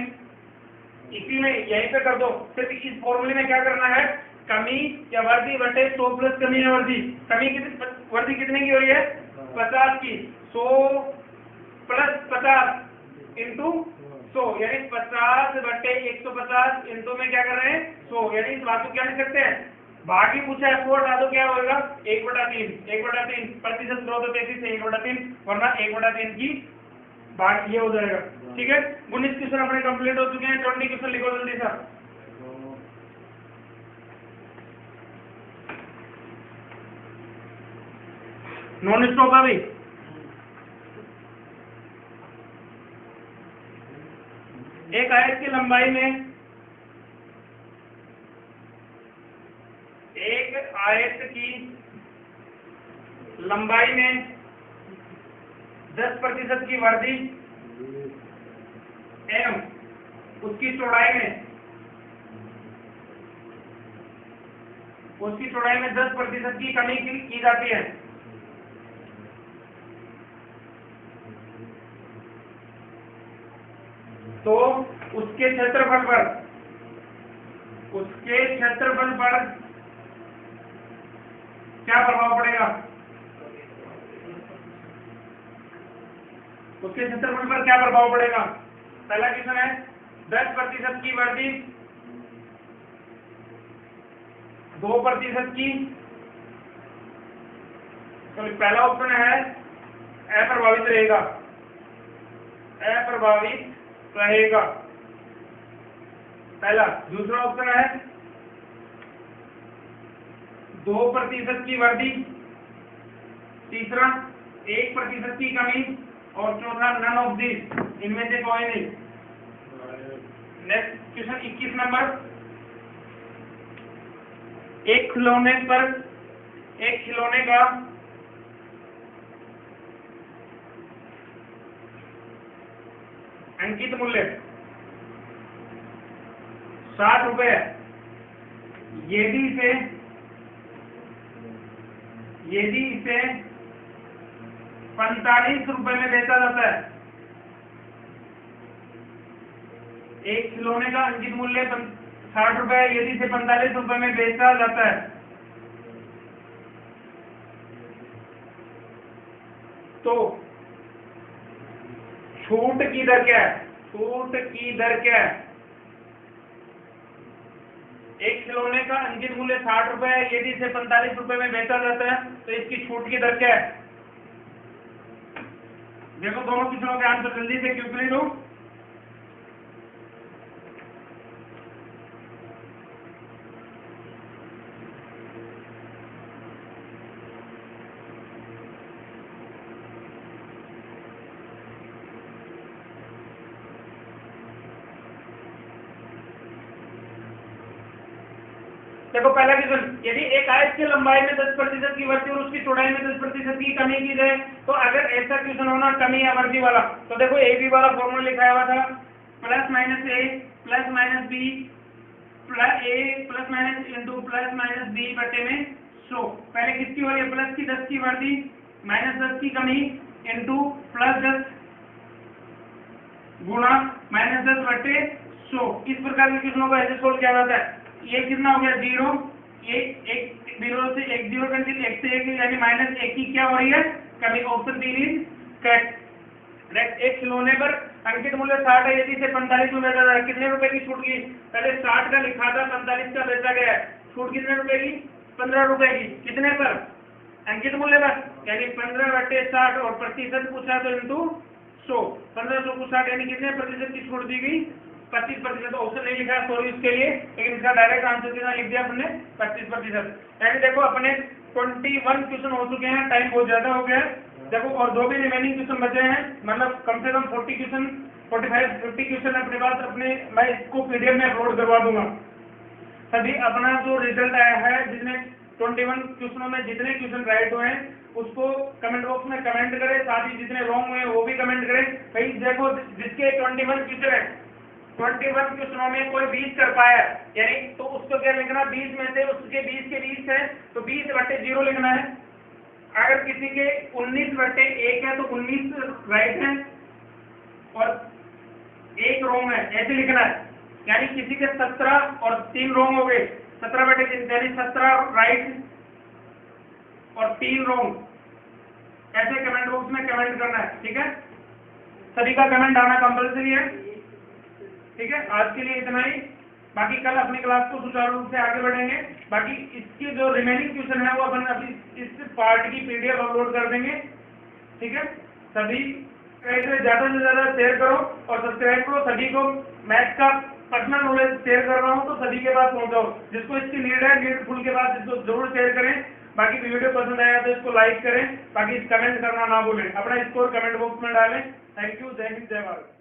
इसी में यहीं पे कर दो, सिर्फ इस फॉर्मूले में क्या करना है? कमी या वर्दी बटे 100 प्लस कमी या वर्दी। कमी कितनी, वर्दी कितने की हो रही है? 50 की। 100 प्लस 50 इंटू 100 यानी 50 बटे 150 इंटू में क्या कर रहे हैं 100, यानी इस बात को क्या लिख सकते हैं, भाग ही पूछा है 4 डालो क्या होगा 1/3। 1/3 प्रतिशत ग्रोथ तो 33 है 1/3, वरना 1/3 की भाग ये हो जाएगा। ठीक है, 19 क्वेश्चन अपने कंप्लीट हो चुके हैं। 20 क्वेश्चन लिखो जल्दी सा। नॉन स्टॉप है भाई। एक आयत की लंबाई में, एक आयत की लंबाई में 10% की वृद्धि एवं उसकी चौड़ाई में 10% की कमी की जाती है तो उसके क्षेत्रफल पर क्या प्रभाव पड़ेगा? उसके क्षेत्रफल पर क्या प्रभाव पड़ेगा? पहला क्वेश्चन है 10% की वृद्धि 2% की, तो पहला ऑप्शन है अप्रभावित रहेगा, पहला। दूसरा ऑप्शन है 2% की वृद्धि, तीसरा 1% की कमी, और चौथा नन ऑफ दिस, इनमें से कोई नहीं। Next question 21 number. एक खिलौने का अंकित मूल्य 60 रुपए, यदि इसे 45 रुपए में बेचा जाता है। एक खिलौने का अंकित मूल्य 60 रुपए, यदि इसे 45 रुपए में बेचा जाता है तो छूट की दर क्या है? एक खिलौने का अंकित मूल्य 60 रुपए है, यदि इसे 45 रुपए में बेचा जाता है तो इसकी छूट की दर क्या है? देखो दोनों क्वेश्चनों के आंसर जल्दी से क्विकली दो। देखो पहला क्वेश्चन, यदि एक आयत की लंबाई में 10% की वृद्धि और उसकी चौड़ाई में 10% की कमी की जाए तो अगर ऐसा क्वेश्चन होना कमी या वृद्धि वाला, तो देखो ए बी वाला फॉर्मूला लिखा हुआ था plus minus A plus minus B plus A plus minus into plus minus B बटे में 100। पहले किसकी हो रही है? प्लस की 10 की वृद्धि माइनस 10 की कमी इंटू प्लस 10 गुणा माइनस 10 बटे 100। इस प्रकार के क्वेश्चनों को ऐसे सोल्व किया जाता है। ये कितना हो गया 0, एक 0 से 1 0 कैंसिल, 1 से 1 यानी माइनस 1 की क्या हो रही है कमी। Option 3 is correct. एक खिलौने पर अंकित मूल्य 60 है, यदि इसे 45 में बेचा जाए, कितने रुपए की छूट की? पहले 60 का लिखा था, 45 का बेचा गया है, छूट कितने रुपए की? 15 रुपए की। कितने पर? अंकित मूल्य पर, यानी 15 बटे 60 और प्रतिशत पूछा तो इंटू 100। 1500 को 60 यानी कितने प्रतिशत की छूट दी गई? 25%। ऑप्शन नहीं लिखा है सॉरी उसके लिए, लेकिन इसका डायरेक्ट आंसर कितना लिख दिया अपने 25%। यानी देखो अपने 21 क्वेश्चन हो चुके हैं, टाइम बहुत ज्यादा हो गया है। देखो और जो भी रिमेनिंग क्वेश्चन बचे हैं, मतलब कम से कम 40 क्वेश्चन 45-50 क्वेश्चन अपने पास अपने, मैं इसको पीडीएफ में अपलोड करवा दूंगा। सभी अपना जो रिजल्ट आया है जिसमें 21 क्वेश्चनों में जितने क्वेश्चन राइट हुए हैं उसको कमेंट बॉक्स में कमेंट करें, साथ ही जितने रॉन्ग हुए वो भी कमेंट करें। भाई देखो जिसके 21 क्वेश्चन है, 21 क्वेश्चनों में कोई 20 कर पाया यानी तो उसको क्या लिखना, 20 में से उसके 20 के 20 है तो 20 बटे 0 लिखना है। अगर किसी के 19 बटे 1 है तो 19 राइट है और 1 रॉन्ग है, ऐसे लिखना है। यानी किसी के 17 और 3 रॉन्ग हो गए 17/3 यानी 17 राइट और 3 रॉन्ग, ऐसे कमेंट बॉक्स में कमेंट करना है। ठीक है, सभी का कमेंट आना कंपलसरी है। ठीक है, आज के लिए इतना ही। बाकी कल अपनी क्लास को सुचारू रूप से आगे बढ़ेंगे। बाकी इसके जो रिमेनिंग क्वेश्चन है वो अपन अभी इस पार्ट की पीडीएफ अपलोड कर देंगे। ठीक है, सभी ज्यादा से ज्यादा शेयर करो और सब्सक्राइब करो। सभी को मैथ का पर्सनल नॉलेज शेयर कर रहा हूँ तो सभी के पास पहुंचाओ। जिसको इसकी नीड है, नीडफुल के पास इसको जरूर शेयर करें। बाकी वीडियो पसंद आया तो इसको लाइक करें। बाकी कमेंट करना ना भूलें, अपना स्कोर कमेंट बॉक्स में डालें। थैंक यू, जय हिंद, जय भारत।